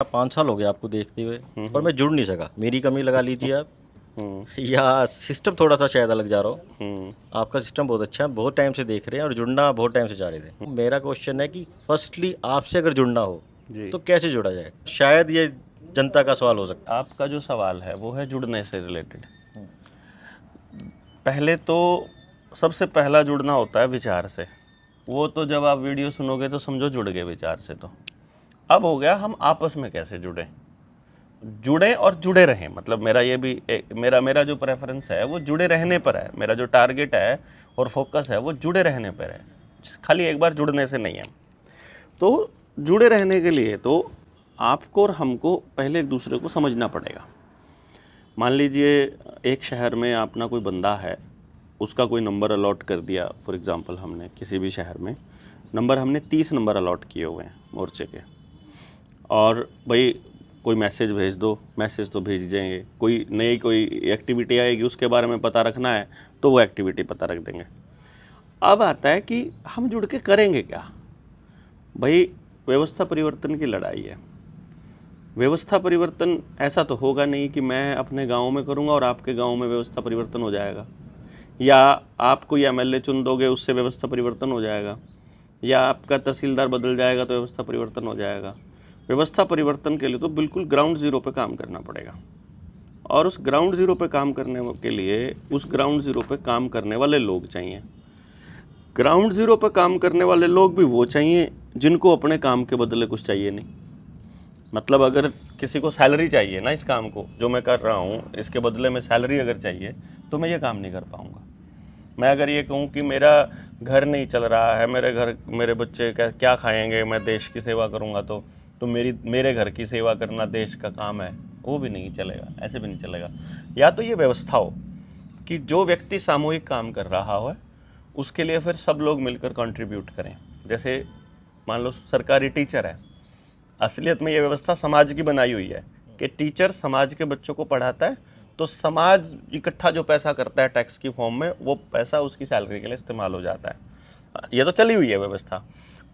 5 साल हो गए आपको देखते हुए और मैं जुड़ नहीं सका। मेरी कमी लगा लीजिए आप या सिस्टम थोड़ा सा शायद अलग जा रहा हो। आपका सिस्टम बहुत अच्छा है, बहुत टाइम से देख रहे हैं और जुड़ना बहुत टाइम से चाह रहे थे। मेरा क्वेश्चन है कि फर्स्टली आपसे अगर जुड़ना हो जी। तो कैसे जुड़ा जाए? शायद ये जनता का सवाल हो सकता है। आपका जो सवाल है वो है जुड़ने से रिलेटेड। पहले तो सबसे पहला जुड़ना होता है विचार से। वो तो जब आप वीडियो सुनोगे तो समझो जुड़ गए विचार से। तो अब हो गया हम आपस में कैसे जुड़े और जुड़े रहें। मतलब मेरा ये भी मेरा जो प्रेफरेंस है वो जुड़े रहने पर है। मेरा जो टारगेट है और फोकस है वो जुड़े रहने पर है, खाली एक बार जुड़ने से नहीं है। तो जुड़े रहने के लिए तो आपको और हमको पहले एक दूसरे को समझना पड़ेगा। मान लीजिए एक शहर में अपना कोई बंदा है, उसका कोई नंबर अलॉट कर दिया। फॉर एग्ज़ाम्पल हमने किसी भी शहर में हमने 30 नंबर अलॉट किए हुए हैं मोर्चे के, और भाई कोई मैसेज भेज दो, मैसेज तो भेज देंगे। कोई एक्टिविटी आएगी उसके बारे में पता रखना है तो वो एक्टिविटी पता रख देंगे। अब आता है कि हम जुड़ के करेंगे क्या। भाई व्यवस्था परिवर्तन की लड़ाई है। व्यवस्था परिवर्तन ऐसा तो होगा नहीं कि मैं अपने गांव में करूंगा और आपके गांव में व्यवस्था परिवर्तन हो जाएगा, या आप कोई एमएलए चुन दोगे उससे व्यवस्था परिवर्तन हो जाएगा, या आपका तहसीलदार बदल जाएगा तो व्यवस्था परिवर्तन हो जाएगा। व्यवस्था परिवर्तन के लिए तो बिल्कुल ग्राउंड ज़ीरो पे काम करना पड़ेगा, और उस ग्राउंड ज़ीरो पे काम करने के लिए उस ग्राउंड ज़ीरो पे काम करने वाले लोग चाहिए। ग्राउंड ज़ीरो पे काम करने वाले लोग भी वो चाहिए जिनको अपने काम के बदले कुछ चाहिए नहीं। मतलब अगर किसी को सैलरी चाहिए ना, इस काम को जो मैं कर रहा हूँ इसके बदले में सैलरी अगर चाहिए तो मैं ये काम नहीं कर पाऊँगा। मैं अगर ये कहूँ कि मेरा घर नहीं चल रहा है, मेरे बच्चे क्या खाएंगे, मैं देश की सेवा करूँगा तो मेरे घर की सेवा करना देश का काम है, वो भी नहीं चलेगा, ऐसे भी नहीं चलेगा। या तो ये व्यवस्था हो कि जो व्यक्ति सामूहिक काम कर रहा हो उसके लिए फिर सब लोग मिलकर कंट्रीब्यूट करें। जैसे मान लो सरकारी टीचर है, असलियत में ये व्यवस्था समाज की बनाई हुई है कि टीचर समाज के बच्चों को पढ़ाता है, तो समाज इकट्ठा जो पैसा करता है टैक्स की फॉर्म में, वो पैसा उसकी सैलरी के लिए इस्तेमाल हो जाता है। ये तो चली हुई है व्यवस्था,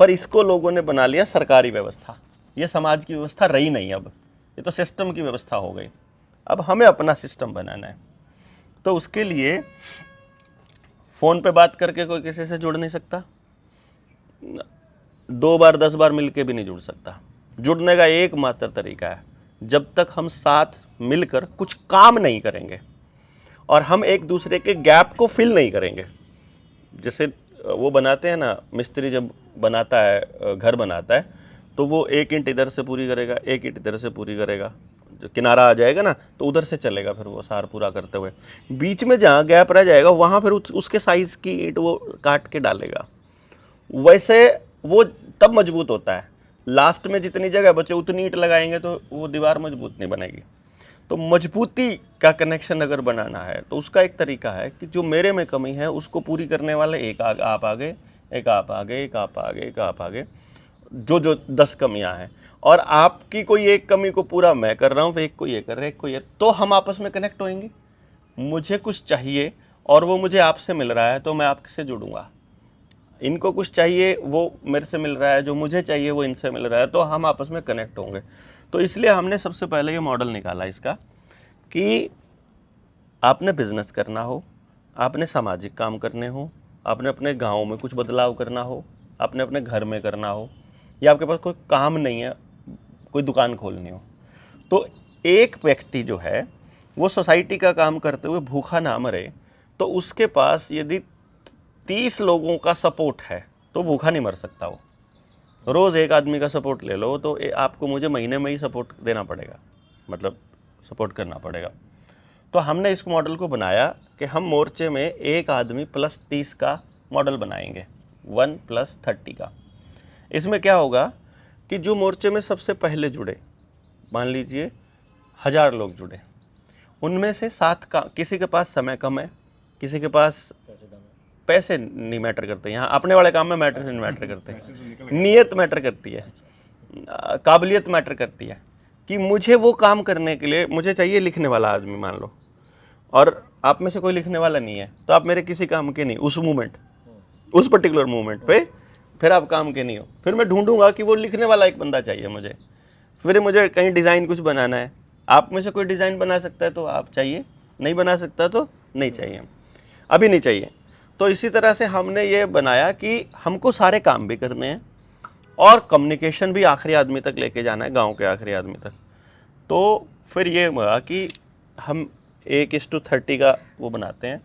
पर इसको लोगों ने बना लिया सरकारी व्यवस्था। ये समाज की व्यवस्था रही नहीं, अब ये तो सिस्टम की व्यवस्था हो गई। अब हमें अपना सिस्टम बनाना है, तो उसके लिए फ़ोन पे बात करके कोई किसी से जुड़ नहीं सकता, 2 बार 10 बार मिल के भी नहीं जुड़ सकता। जुड़ने का एकमात्र तरीका है जब तक हम साथ मिलकर कुछ काम नहीं करेंगे और हम एक दूसरे के गैप को फिल नहीं करेंगे। जैसे वो बनाते हैं ना, मिस्त्री जब बनाता है, घर बनाता है, तो वो 1 ईंट इधर से पूरी करेगा, 1 ईंट इधर से पूरी करेगा, जो किनारा आ जाएगा ना तो उधर से चलेगा, फिर वो सार पूरा करते हुए बीच में जहाँ गैप रह जाएगा वहाँ फिर उसके साइज़ की ईंट वो काट के डालेगा। वैसे वो तब मजबूत होता है। लास्ट में जितनी जगह बचे उतनी ईंट लगाएंगे तो वो दीवार मजबूत नहीं बनेगी। तो मजबूती का कनेक्शन अगर बनाना है तो उसका एक तरीका है कि जो मेरे में कमी है उसको पूरी करने वाले आप आगे, एक आप आगे, एक आप आगे, एक आप आगे, जो 10 कमियां हैं, और आपकी कोई एक कमी को पूरा मैं कर रहा हूँ, एक को ये कर रहे, एक को ये, तो हम आपस में कनेक्ट होएंगे। मुझे कुछ चाहिए और वो मुझे आपसे मिल रहा है तो मैं आपसे जुड़ूंगा। इनको कुछ चाहिए वो मेरे से मिल रहा है, जो मुझे चाहिए वो इनसे मिल रहा है, तो हम आपस में कनेक्ट होंगे। तो इसलिए हमने सबसे पहले ये मॉडल निकाला इसका कि आपने बिजनेस करना हो, आपने सामाजिक काम करने हो, आपने अपने गांव में कुछ बदलाव करना हो, आपने अपने घर में करना हो, या आपके पास कोई काम नहीं है, कोई दुकान खोलनी हो, तो एक व्यक्ति जो है वो सोसाइटी का काम करते हुए भूखा ना मरे, तो उसके पास यदि 30 लोगों का सपोर्ट है तो भूखा नहीं मर सकता वो। रोज़ एक आदमी का सपोर्ट ले लो तो आपको मुझे महीने में ही सपोर्ट देना पड़ेगा, मतलब सपोर्ट करना पड़ेगा। तो हमने इस मॉडल को बनाया कि हम मोर्चे में एक आदमी प्लस 30 का मॉडल बनाएंगे, 1 + 30 का। इसमें क्या होगा कि जो मोर्चे में सबसे पहले जुड़े, मान लीजिए 1000 लोग जुड़े, उनमें से 7 का, किसी के पास समय कम है, किसी के पास पैसे नहीं मैटर करते, यहाँ अपने वाले काम में मैटर नहीं मैटर करते, नीयत मैटर करती है, काबिलियत मैटर करती है कि मुझे वो काम करने के लिए मुझे चाहिए लिखने वाला आदमी, मान लो, और आप में से कोई लिखने वाला नहीं है तो आप मेरे किसी काम के नहीं, उस मोमेंट, उस पर्टिकुलर मोमेंट पे फिर आप काम के नहीं हो। फिर मैं ढूंढूंगा कि वो लिखने वाला एक बंदा चाहिए मुझे, फिर मुझे कहीं डिज़ाइन कुछ बनाना है, आप में से कोई डिज़ाइन बना सकता है तो आप चाहिए, नहीं बना सकता तो नहीं चाहिए, अभी नहीं चाहिए। तो इसी तरह से हमने ये बनाया कि हमको सारे काम भी करने हैं और कम्युनिकेशन भी आखिरी आदमी तक लेके जाना है, गांव के आखिरी आदमी तक। तो फिर ये हुआ कि हम 1:30 का वो बनाते हैं।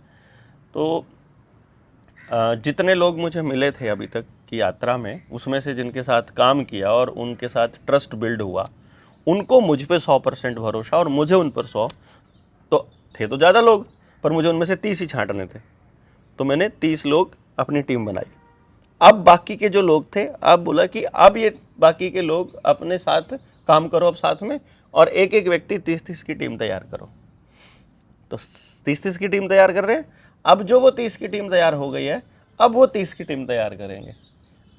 तो जितने लोग मुझे मिले थे अभी तक की यात्रा में, उसमें से जिनके साथ काम किया और उनके साथ ट्रस्ट बिल्ड हुआ, उनको मुझ पे 100% भरोसा और मुझे उन पर 100। तो थे तो ज़्यादा लोग, पर मुझे उनमें से 30 ही छांटने थे, तो मैंने 30 लोग अपनी टीम बनाई। अब बाकी के जो लोग थे, अब बोला कि अब ये बाकी के लोग अपने साथ काम करो अब साथ में, और एक एक व्यक्ति 30-30 की टीम तैयार करो। तो 30-30 की टीम तैयार कर रहे हैं। अब जो वो 30 की टीम तैयार हो गई है, अब वो 30 की टीम तैयार करेंगे,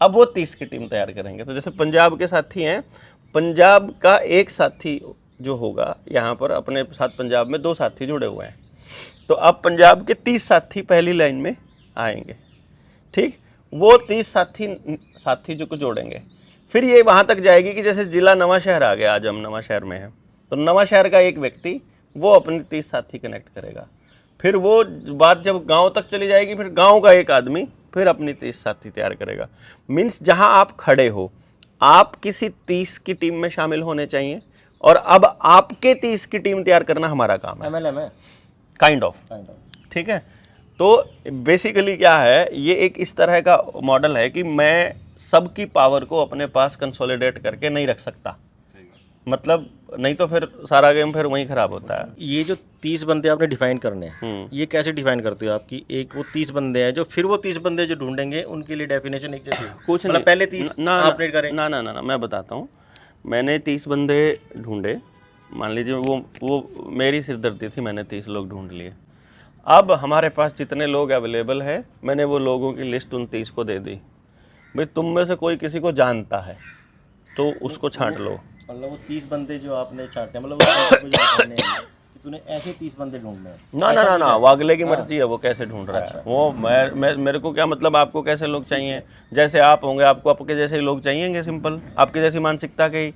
अब वो 30 की टीम तैयार करेंगे। तो जैसे पंजाब के साथी हैं, पंजाब का एक साथी जो होगा यहाँ पर, अपने साथ पंजाब में 2 साथी जुड़े हुए हैं, तो अब पंजाब के 30 साथी पहली लाइन में आएंगे, ठीक। वो 30 साथी जो को जोड़ेंगे, फिर ये वहाँ तक जाएगी कि जैसे जिला नवा शहर आ गया, आज हम नवा शहर में हैं, तो नवा शहर का एक व्यक्ति वो अपने 30 साथी कनेक्ट करेगा। फिर वो बात जब गांव तक चली जाएगी, फिर गांव का एक आदमी फिर अपनी 30 साथी तैयार करेगा। मीन्स जहां आप खड़े हो, आप किसी 30 की टीम में शामिल होने चाहिए, और अब आपके 30 की टीम तैयार करना हमारा काम है, MLM है काइंड ऑफ, ठीक है। तो बेसिकली क्या है, ये एक इस तरह का मॉडल है कि मैं सबकी पावर को अपने पास कंसोलिडेट करके नहीं रख सकता, मतलब नहीं तो फिर सारा गेम फिर वहीं खराब होता है। ये जो 30 बंदे आपने डिफाइन करने हैं, ये कैसे डिफाइन करते हो आपकी? एक वो 30 बंदे हैं जो फिर वो 30 बंदे जो ढूंढेंगे, उनके लिए डेफिनेशन एक जैसी कुछ मतलब नहीं, पहले 30 आपने करें? ना ना ना ना, मैं बताता हूँ। मैंने 30 बंदे ढूंढे, मान लीजिए वो मेरी सिरदर्दी थी, मैंने 30 लोग ढूंढ लिए। अब हमारे पास जितने लोग अवेलेबल है, मैंने वो लोगों की लिस्ट उन 30 को दे दी, भाई तुम में से कोई किसी को जानता है तो उसको छांट लो। मतलब वो 30 बंदे जो आपने छांटे, मतलब वो जो ढूंढने हैं कि तूने ऐसे 30 बंदे ढूंढने हैं? ना ना ना ना, वो अगले की मर्जी है, वो कैसे ढूंढ रहा है। वो मेरे को क्या मतलब, आपको कैसे लोग चाहिए? जैसे आप होंगे, आपको आपके जैसे ही लोग चाहिएंगे, सिंपल, आपकी जैसी मानसिकता के ही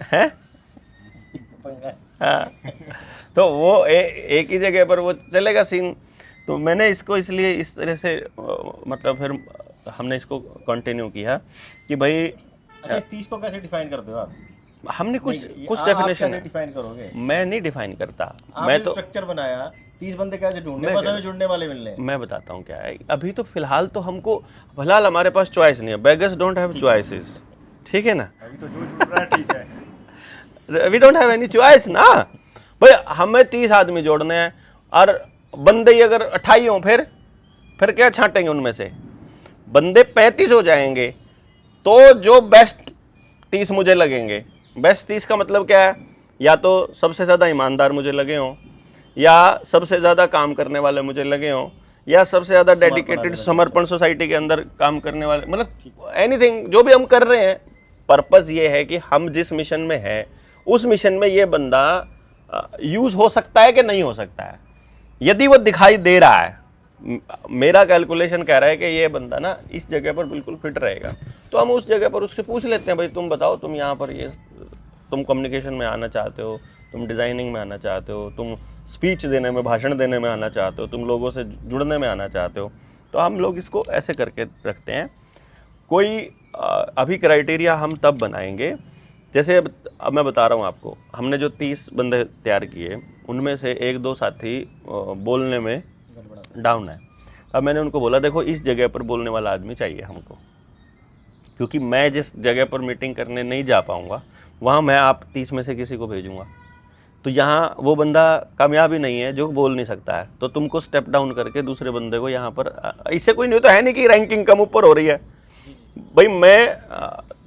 है। हाँ, तो वो एक ही जगह पर वो चलेगा सीन। तो मैंने इसको इसलिए इस तरह से मतलब फिर हमने इसको कंटिन्यू किया कि भाई, अच्छा, 30 को कैसे डिफाइन करते हो आप? हमने कुछ आप डेफिनेशन कैसे डिफाइन करोगे? मैं नहीं डिफाइन करता, मैं मैं तो स्ट्रक्चर बनाया, 30 बंदे कैसे ढूंढने, बस हमें जुड़ने वाले मिलने हैं। मैं बताता हूँ क्या है। अभी तो फिलहाल तो हमको, फिलहाल हमारे पास चॉइस नहीं है, बेगर्स डोंट हैव चॉइसेस, ठीक है ना। अभी तो जो जुड़ रहा है ठीक है। We don't have any choice ना भाई, हमें 30 आदमी जोड़ने हैं, और बंदे ही अगर 28 हों, फिर क्या छांटेंगे उनमें से? बंदे 35 हो जाएंगे, तो जो बेस्ट 30 मुझे लगेंगे। बेस्ट 30 का मतलब क्या है? या तो सबसे ज़्यादा ईमानदार मुझे लगे हों, या सबसे ज़्यादा काम करने वाले मुझे लगे हों, या सबसे ज़्यादा डेडिकेटेड समर्पण सोसाइटी के अंदर काम करने वाले, मतलब एनीथिंग जो भी हम कर रहे हैं। पर्पज़ ये है कि हम जिस मिशन में है, उस मिशन में ये बंदा यूज़ हो सकता है कि नहीं हो सकता है। यदि वो दिखाई दे रहा है, मेरा कैलकुलेशन कह रहा है कि ये बंदा ना इस जगह पर बिल्कुल फिट रहेगा, तो हम उस जगह पर उससे पूछ लेते हैं, भाई तुम बताओ, तुम यहाँ पर ये, तुम कम्युनिकेशन में आना चाहते हो, तुम डिज़ाइनिंग में आना चाहते हो, तुम स्पीच देने में, भाषण देने में आना चाहते हो, तुम लोगों से जुड़ने में आना चाहते हो। तो हम लोग इसको ऐसे करके रखते हैं। कोई अभी क्राइटेरिया हम तब बनाएंगे, जैसे अब मैं बता रहा हूँ आपको, हमने जो 30 बंदे तैयार किए, उनमें से 1-2 साथी बोलने में डाउन है। अब मैंने उनको बोला, देखो इस जगह पर बोलने वाला आदमी चाहिए हमको, क्योंकि मैं जिस जगह पर मीटिंग करने नहीं जा पाऊँगा, वहाँ मैं आप 30 में से किसी को भेजूँगा, तो यहाँ वो बंदा कामयाब ही नहीं है जो बोल नहीं सकता है, तो तुमको स्टेप डाउन करके दूसरे बंदे को यहाँ पर, इससे कोई नहीं तो है नहीं कि रैंकिंग कम ऊपर हो रही है भाई।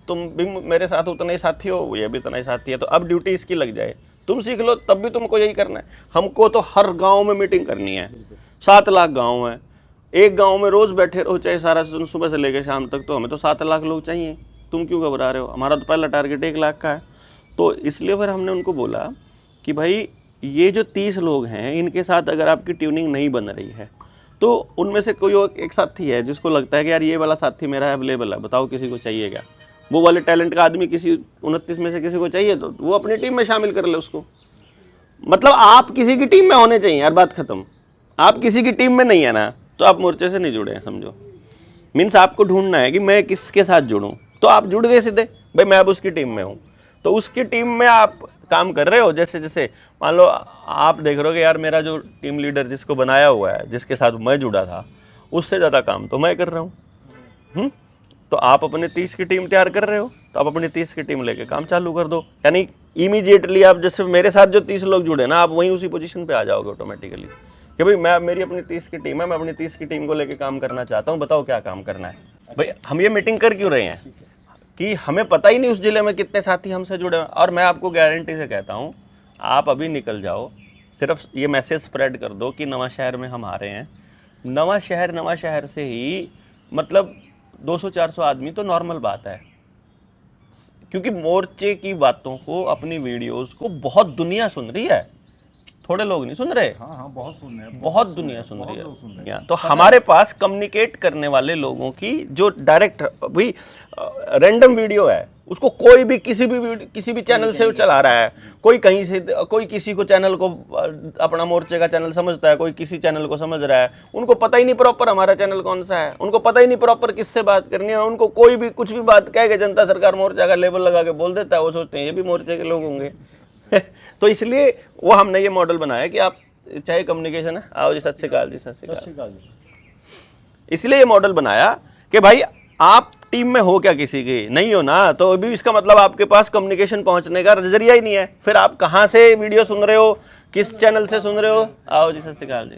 तुम भी मेरे साथ उतना ही साथी हो, ये भी उतना ही साथी है, तो अब ड्यूटी इसकी लग जाए, तुम सीख लो, तब भी तुमको यही करना है। हमको तो हर गांव में मीटिंग करनी है, 7 लाख गांव है, एक गांव में रोज बैठे रहो चाहे सारा सुबह से लेकर शाम तक, तो हमें तो 7 लाख लोग चाहिए। तुम क्यों घबरा रहे हो? हमारा तो पहला टारगेट 1 लाख का है। तो इसलिए फिर हमने उनको बोला कि भाई ये जो 30 लोग हैं, इनके साथ अगर आपकी ट्यूनिंग नहीं बन रही है, तो उनमें से कोई एक साथी है जिसको लगता है कि यार ये वाला साथी मेरा अवेलेबल है, बताओ किसी को चाहिए क्या? वो वाले टैलेंट का आदमी किसी 29 में से किसी को चाहिए तो वो अपनी टीम में शामिल कर ले उसको। मतलब आप किसी की टीम में होने चाहिए यार, बात खत्म। आप किसी की टीम में नहीं है ना तो आप मोर्चे से नहीं जुड़े हैं समझो। मीन्स आपको ढूंढना है कि मैं किसके साथ जुड़ूं, तो आप जुड़ गए सीधे, भाई मैं अब उसकी टीम में हूं, तो उसकी टीम में आप काम कर रहे हो। जैसे जैसे मान लो आप देख रहे हो कि यार मेरा जो टीम लीडर जिसको बनाया हुआ है, जिसके साथ मैं जुड़ा था, उससे ज़्यादा काम तो मैं कर रहा हूँ। तो आप अपने 30 की टीम तैयार कर रहे हो, तो आप अपनी 30 की टीम लेके काम चालू कर दो। यानी इमीडिएटली आप जैसे मेरे साथ जो 30 लोग जुड़े ना, आप वहीं उसी पोजीशन पे आ जाओगे ऑटोमेटिकली कि भाई मैं मेरी अपनी 30 की टीम है, मैं अपनी 30 की टीम को लेके काम करना चाहता हूँ, बताओ क्या काम करना है। भाई हम ये मीटिंग कर क्यों रहे हैं कि हमें पता ही नहीं उस जिले में कितने साथी हमसे जुड़े हैं। और मैं आपको गारंटी से कहता हूँ, आप अभी निकल जाओ, सिर्फ ये मैसेज स्प्रेड कर दो कि नवा शहर में हम आ रहे हैं। नवा शहर से ही मतलब 200-400 आदमी तो नॉर्मल बात है, क्योंकि मोर्चे की बातों को, अपनी वीडियोस को बहुत दुनिया सुन रही है, थोड़े लोग नहीं सुन रहे। हाँ बहुत सुन रहे हैं, बहुत दुनिया सुन रही है। तो हमारे पास कम्युनिकेट करने वाले लोगों की जो डायरेक्ट भाई रैंडम वीडियो है, उसको कोई भी किसी भी चैनल से चला रहा है, कोई कहीं से, कोई किसी को चैनल को अपना मोर्चे का चैनल समझता है, कोई किसी चैनल को समझ रहा है। उनको पता ही नहीं प्रॉपर हमारा चैनल कौन सा है, उनको पता ही नहीं प्रॉपर किससे बात करनी है। उनको कोई भी कुछ भी बात कहेगा, जनता सरकार मोर्चा का लेबल लगा के बोल देता है, वो सोचते हैं ये भी मोर्चे के लोग होंगे। तो इसलिए वो हमने ये मॉडल बनाया कि आप चाहे कम्युनिकेशन है, आओ जी, सत श्री अकाल जी, सत श्री अकाल। इसलिए ये मॉडल बनाया कि भाई आप टीम में हो क्या, किसी की नहीं हो ना, तो अभी इसका मतलब आपके पास कम्युनिकेशन पहुंचने का जरिया ही नहीं है। फिर आप कहाँ से वीडियो सुन रहे हो, किस चैनल से सुन रहे हो, आओ जी, सत श्री अकाल जी,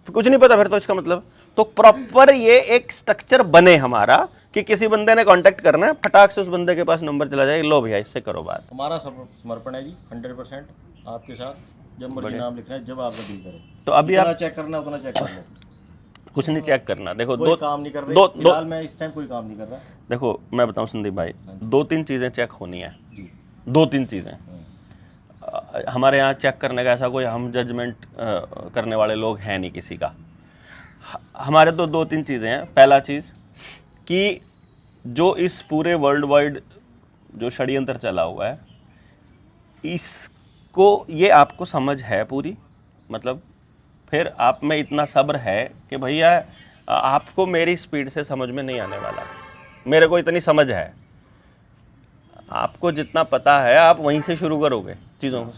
कुछ नहीं पता फिर तो इसका मतलब। तो प्रॉपर ये एक स्ट्रक्चर बने हमारा कि किसी बंदे ने कांटेक्ट करना है, फटाक से उस बंदे के पास नंबर चला जाए, लो भैया इससे करो बात। हमारा समर्पण है जी 100% आपके साथ। जब मर्जी नाम लिखना है, जब आपका दिल करे। तो अभी आप चेक करना उतना चेक कर लो, कुछ नहीं चेक करना। देखो कोई काम नहीं कर रहे, फिलहाल मैं इस टाइम कोई काम नहीं कर रहा। देखो मैं बताऊं संदीप भाई, 2-3 चीज़ें चेक होनी है, 2-3 चीज़ें। हमारे यहाँ चेक करने का ऐसा कोई हम जजमेंट करने वाले लोग हैं नहीं किसी का। हमारे तो 2-3 चीज़ें हैं। पहला चीज़ कि जो इस पूरे वर्ल्ड वाइड जो षड्यंत्र चला हुआ है, इसको ये आपको समझ है पूरी, मतलब फिर आप में इतना सब्र है कि भैया आपको मेरी स्पीड से समझ में नहीं आने वाला, मेरे को इतनी समझ है। आपको जितना पता है आप वहीं से शुरू करोगे चीज़ों को।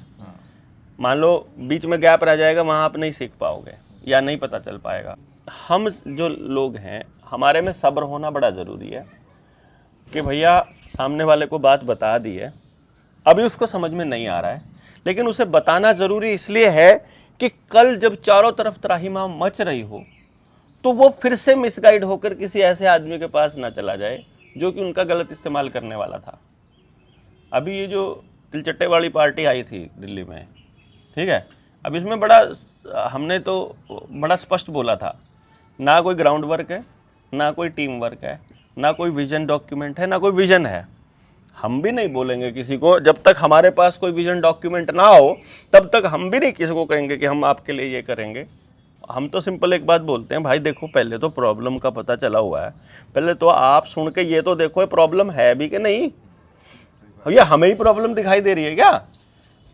मान लो बीच में गैप रह जाएगा, वहाँ आप नहीं सीख पाओगे या नहीं पता चल पाएगा। हम जो लोग हैं, हमारे में सब्र होना बड़ा ज़रूरी है कि भैया सामने वाले को बात बता दी है, अभी उसको समझ में नहीं आ रहा है, लेकिन उसे बताना ज़रूरी इसलिए है कि कल जब चारों तरफ त्राहिमाम मच रही हो तो वो फिर से मिसगाइड होकर किसी ऐसे आदमी के पास ना चला जाए जो कि उनका गलत इस्तेमाल करने वाला था। अभी ये जो तिलचट्टे वाली पार्टी आई थी दिल्ली में, ठीक है, अब इसमें हमने तो बड़ा स्पष्ट बोला था, ना कोई ग्राउंड वर्क है, ना कोई टीम वर्क है, ना कोई विजन डॉक्यूमेंट है, ना कोई विजन है। हम भी नहीं बोलेंगे किसी को, जब तक हमारे पास कोई विजन डॉक्यूमेंट ना हो तब तक हम भी नहीं किसी को कहेंगे कि हम आपके लिए ये करेंगे। हम तो सिंपल एक बात बोलते हैं, भाई देखो पहले तो प्रॉब्लम का पता चला हुआ है, पहले तो आप सुन के ये तो देखो प्रॉब्लम है भी कि नहीं। भैया हमें ही प्रॉब्लम दिखाई दे रही है क्या?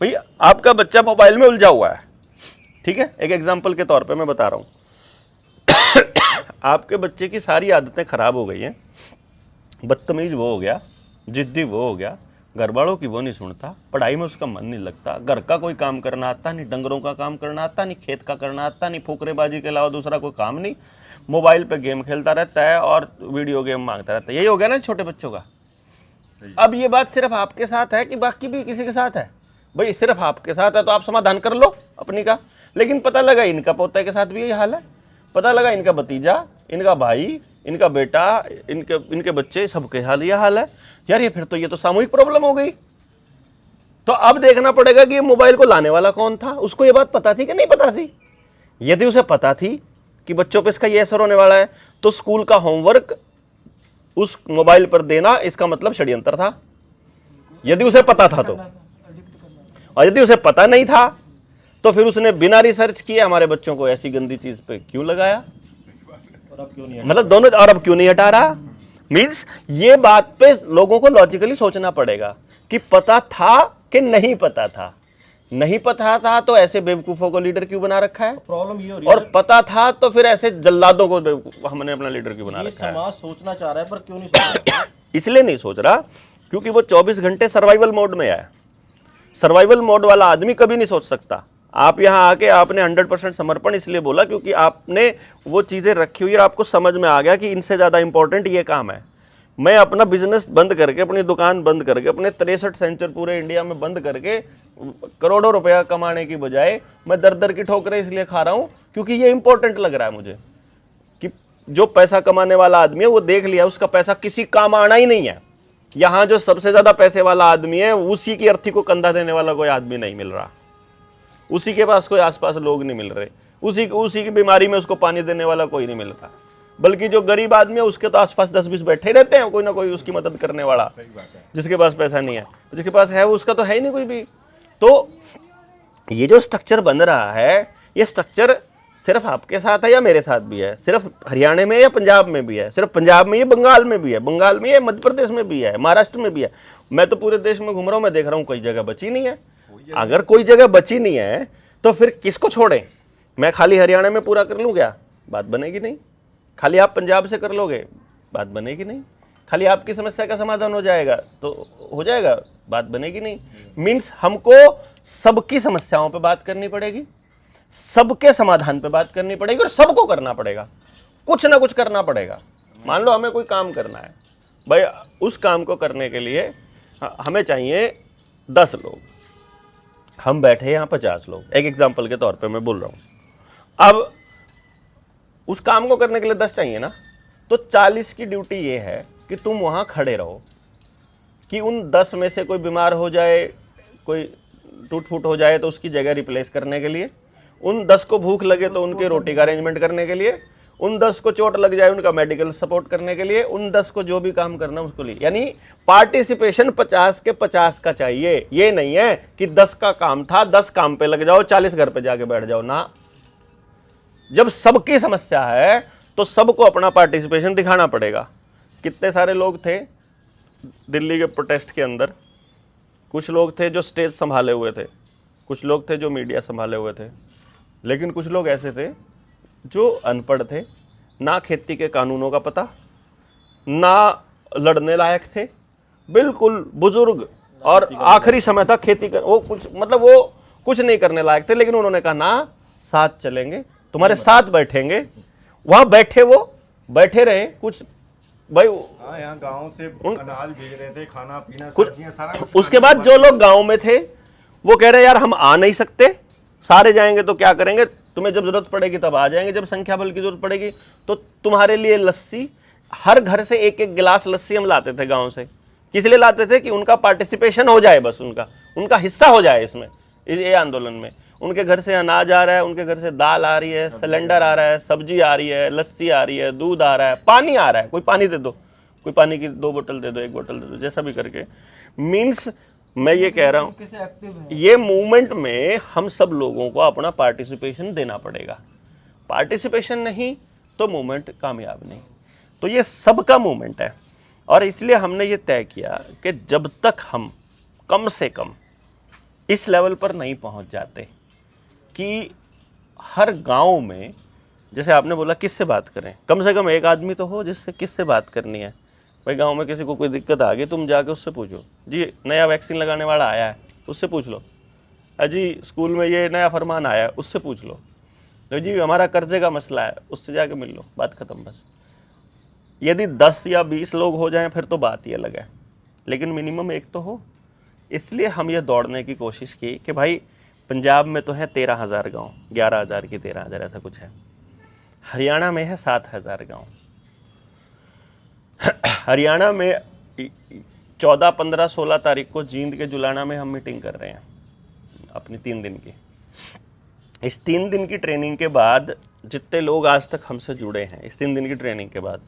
भैया आपका बच्चा मोबाइल में उलझा हुआ है, ठीक है, एक एग्जाम्पल के तौर पर मैं बता रहा हूँ। आपके बच्चे की सारी आदतें खराब हो गई हैं, बदतमीज वो हो गया, जिद्दी वो हो गया, घर वालों की वो नहीं सुनता, पढ़ाई में उसका मन नहीं लगता, घर का कोई काम करना आता नहीं, डंगरों का काम करना आता नहीं, खेत का करना आता नहीं, फुकरेबाजी के अलावा दूसरा कोई काम नहीं, मोबाइल पे गेम खेलता रहता है और वीडियो गेम मांगता रहता है। यही हो गया ना छोटे बच्चों का। अब ये बात सिर्फ आपके साथ है कि बाकी भी किसी के साथ है? भाई सिर्फ आपके साथ है तो आप समाधान कर लो अपनी का। लेकिन पता लगा इनका पोते के साथ भी यही हाल है, पता लगा इनका भतीजा, इनका भाई, इनका बेटा, इनके बच्चे, सबके हाल है यार। ये फिर तो ये तो सामूहिक प्रॉब्लम हो गई। तो अब देखना पड़ेगा कि ये मोबाइल को लाने वाला कौन था, उसको ये बात पता थी कि नहीं पता थी। यदि उसे पता थी कि बच्चों पे इसका ये असर होने वाला है तो स्कूल का होमवर्क उस मोबाइल पर देना इसका मतलब षड्यंत्र था, यदि उसे पता था तो। और यदि उसे पता नहीं था तो फिर उसने बिना रिसर्च किए हमारे बच्चों को ऐसी गंदी चीज पे क्यों लगाया? और अब क्यों नहीं मतलब दोनों, और अब क्यों नहीं हटा रहा? मीन्स ये बात पे लोगों को लॉजिकली सोचना पड़ेगा कि पता था कि नहीं पता था। नहीं पता था तो ऐसे बेवकूफों को लीडर क्यों बना रखा है, प्रॉब्लम ये हो रही है, और पता था तो फिर ऐसे जल्लादों को हमने अपना लीडर क्यों बना ये रखा है। समाज सोचना चाह रहा है पर क्यों नहीं सोच रहा? इसलिए नहीं सोच रहा क्योंकि वो 24 घंटे सर्वाइवल मोड में है। सर्वाइवल मोड वाला आदमी कभी नहीं सोच सकता। आप यहाँ आके आपने 100% समर्पण इसलिए बोला क्योंकि आपने वो चीजें रखी हुई और आपको समझ में आ गया कि इनसे ज्यादा इंपॉर्टेंट ये काम है। मैं अपना बिजनेस बंद करके, अपनी दुकान बंद करके, अपने 63 सेंचर पूरे इंडिया में बंद करके करोड़ों रुपया कमाने की बजाय मैं दर दर की ठोकरें इसलिए खा रहा हूं क्योंकि ये इंपॉर्टेंट लग रहा है मुझे कि जो पैसा कमाने वाला आदमी है वो देख लिया उसका पैसा किसी काम आना ही नहीं है। यहाँ जो सबसे ज्यादा पैसे वाला आदमी है उसी की अर्थी को कंधा देने वाला कोई आदमी नहीं मिल रहा, उसी के पास कोई आसपास लोग नहीं मिल रहे, उसी की बीमारी में उसको पानी देने वाला कोई नहीं मिल रहा। बल्कि जो गरीब आदमी है उसके तो आसपास 10-20 बैठे रहते हैं, कोई ना कोई उसकी मदद करने वाला। जिसके पास पैसा नहीं है, जिसके पास है उसका तो है ही नहीं कोई भी। तो ये जो स्ट्रक्चर बन रहा है, ये स्ट्रक्चर सिर्फ आपके साथ है या मेरे साथ भी है, सिर्फ हरियाणा में या पंजाब में भी है, सिर्फ पंजाब में, ये बंगाल में भी है, बंगाल में, ये मध्य प्रदेश में भी है, महाराष्ट्र में भी है। मैं तो पूरे देश में घूम रहा हूँ, मैं देख रहा हूँ कोई जगह बची नहीं है। अगर कोई जगह बची नहीं है तो फिर किसको छोड़ें? मैं खाली हरियाणा में पूरा कर लूँ क्या? बात बनेगी नहीं। खाली आप पंजाब से कर लोगे, बात बनेगी नहीं। खाली आपकी समस्या का समाधान हो जाएगा तो हो जाएगा, बात बनेगी नहीं। मीन्स हमको सबकी समस्याओं पे बात करनी पड़ेगी, सबके समाधान पे बात करनी पड़ेगी और सबको करना पड़ेगा, कुछ ना कुछ करना पड़ेगा। मान लो हमें कोई काम करना है भाई, उस काम को करने के लिए हमें चाहिए 10 लोग, हम बैठे यहाँ 50 लोग, एक एग्जाम्पल के तौर पे मैं बोल रहा हूँ। अब उस काम को करने के लिए 10 चाहिए ना, तो 40 की ड्यूटी ये है कि तुम वहाँ खड़े रहो कि उन 10 में से कोई बीमार हो जाए, कोई टूट फूट हो जाए तो उसकी जगह रिप्लेस करने के लिए, उन 10 को भूख लगे तो उनके रोटी का अरेंजमेंट करने के लिए, उन 10 को चोट लग जाए उनका मेडिकल सपोर्ट करने के लिए, उन 10 को जो भी काम करना उसको लिए। यानी पार्टिसिपेशन 50 के 50 का चाहिए। ये नहीं है कि 10 का काम था 10 काम पे लग जाओ, 40 घर पे जाके बैठ जाओ ना। जब सबकी समस्या है तो सबको अपना पार्टिसिपेशन दिखाना पड़ेगा। कितने सारे लोग थे दिल्ली के प्रोटेस्ट के अंदर, कुछ लोग थे जो स्टेज संभाले हुए थे, कुछ लोग थे जो मीडिया संभाले हुए थे, लेकिन कुछ लोग ऐसे थे जो अनपढ़ थे, ना खेती के कानूनों का पता, ना लड़ने लायक थे, बिल्कुल बुजुर्ग और आखिरी समय तक खेती कर वो कुछ नहीं करने लायक थे। लेकिन उन्होंने कहा ना, साथ चलेंगे, तुम्हारे साथ बैठेंगे। वहां बैठे, वो बैठे रहे कुछ भाई, यहाँ गांव से अनाज भेज रहे थे, खाना पीना कुछ। सब्जियां सारा कुछ। उसके बाद जो लोग गांव में थे वो कह रहे यार हम आ नहीं सकते, सारे जाएंगे तो क्या करेंगे, तुम्हें जब जरूरत पड़ेगी तब आ जाएंगे, जब संख्या बल की जरूरत पड़ेगी तो तुम्हारे लिए लस्सी, हर घर से एक एक गिलास लस्सी हम लाते थे गांव से। किस लिए लाते थे? कि उनका पार्टिसिपेशन हो जाए, बस उनका हिस्सा हो जाए इसमें, ये आंदोलन में। उनके घर से अनाज आ रहा है, उनके घर से दाल आ रही है, सिलेंडर आ रहा है, सब्जी आ रही है, लस्सी आ रही है, दूध आ रहा है, पानी आ रहा है, कोई पानी दे दो, कोई पानी की 2 बोतल दे दो, 1 बोतल दे दो, जैसा भी करके। मीन्स मैं ये कह रहा हूँ ये मूवमेंट में हम सब लोगों को अपना पार्टिसिपेशन देना पड़ेगा। पार्टिसिपेशन नहीं तो मूवमेंट कामयाब नहीं। तो ये सबका मूवमेंट है और इसलिए हमने ये तय किया कि जब तक हम कम से कम इस लेवल पर नहीं पहुंच जाते कि हर गांव में, जैसे आपने बोला किससे बात करें, कम से कम एक आदमी तो हो जिससे किससे बात करनी है। भाई गांव में किसी को कोई दिक्कत आ गई, तुम जाके उससे पूछो, जी नया वैक्सीन लगाने वाला आया है, उससे पूछ लो। अजी स्कूल में ये नया फरमान आया है, उससे पूछ लो। तो जी हमारा कर्जे का मसला है, उससे जाके मिल लो, बात खत्म बस। यदि 10 या 20 लोग हो जाएं फिर तो बात ही अलग है, लेकिन मिनिमम एक तो हो। इसलिए हम ये दौड़ने की कोशिश की कि भाई पंजाब में तो है 13,000 गाँव, 11,000 की 13,000 ऐसा कुछ है। हरियाणा में है 7,000 गाँव। हरियाणा में 14, 15, 16 तारीख को जींद के जुलाना में हम मीटिंग कर रहे हैं अपनी 3 दिन की। इस 3 दिन की ट्रेनिंग के बाद जितने लोग आज तक हमसे जुड़े हैं, इस 3 दिन की ट्रेनिंग के बाद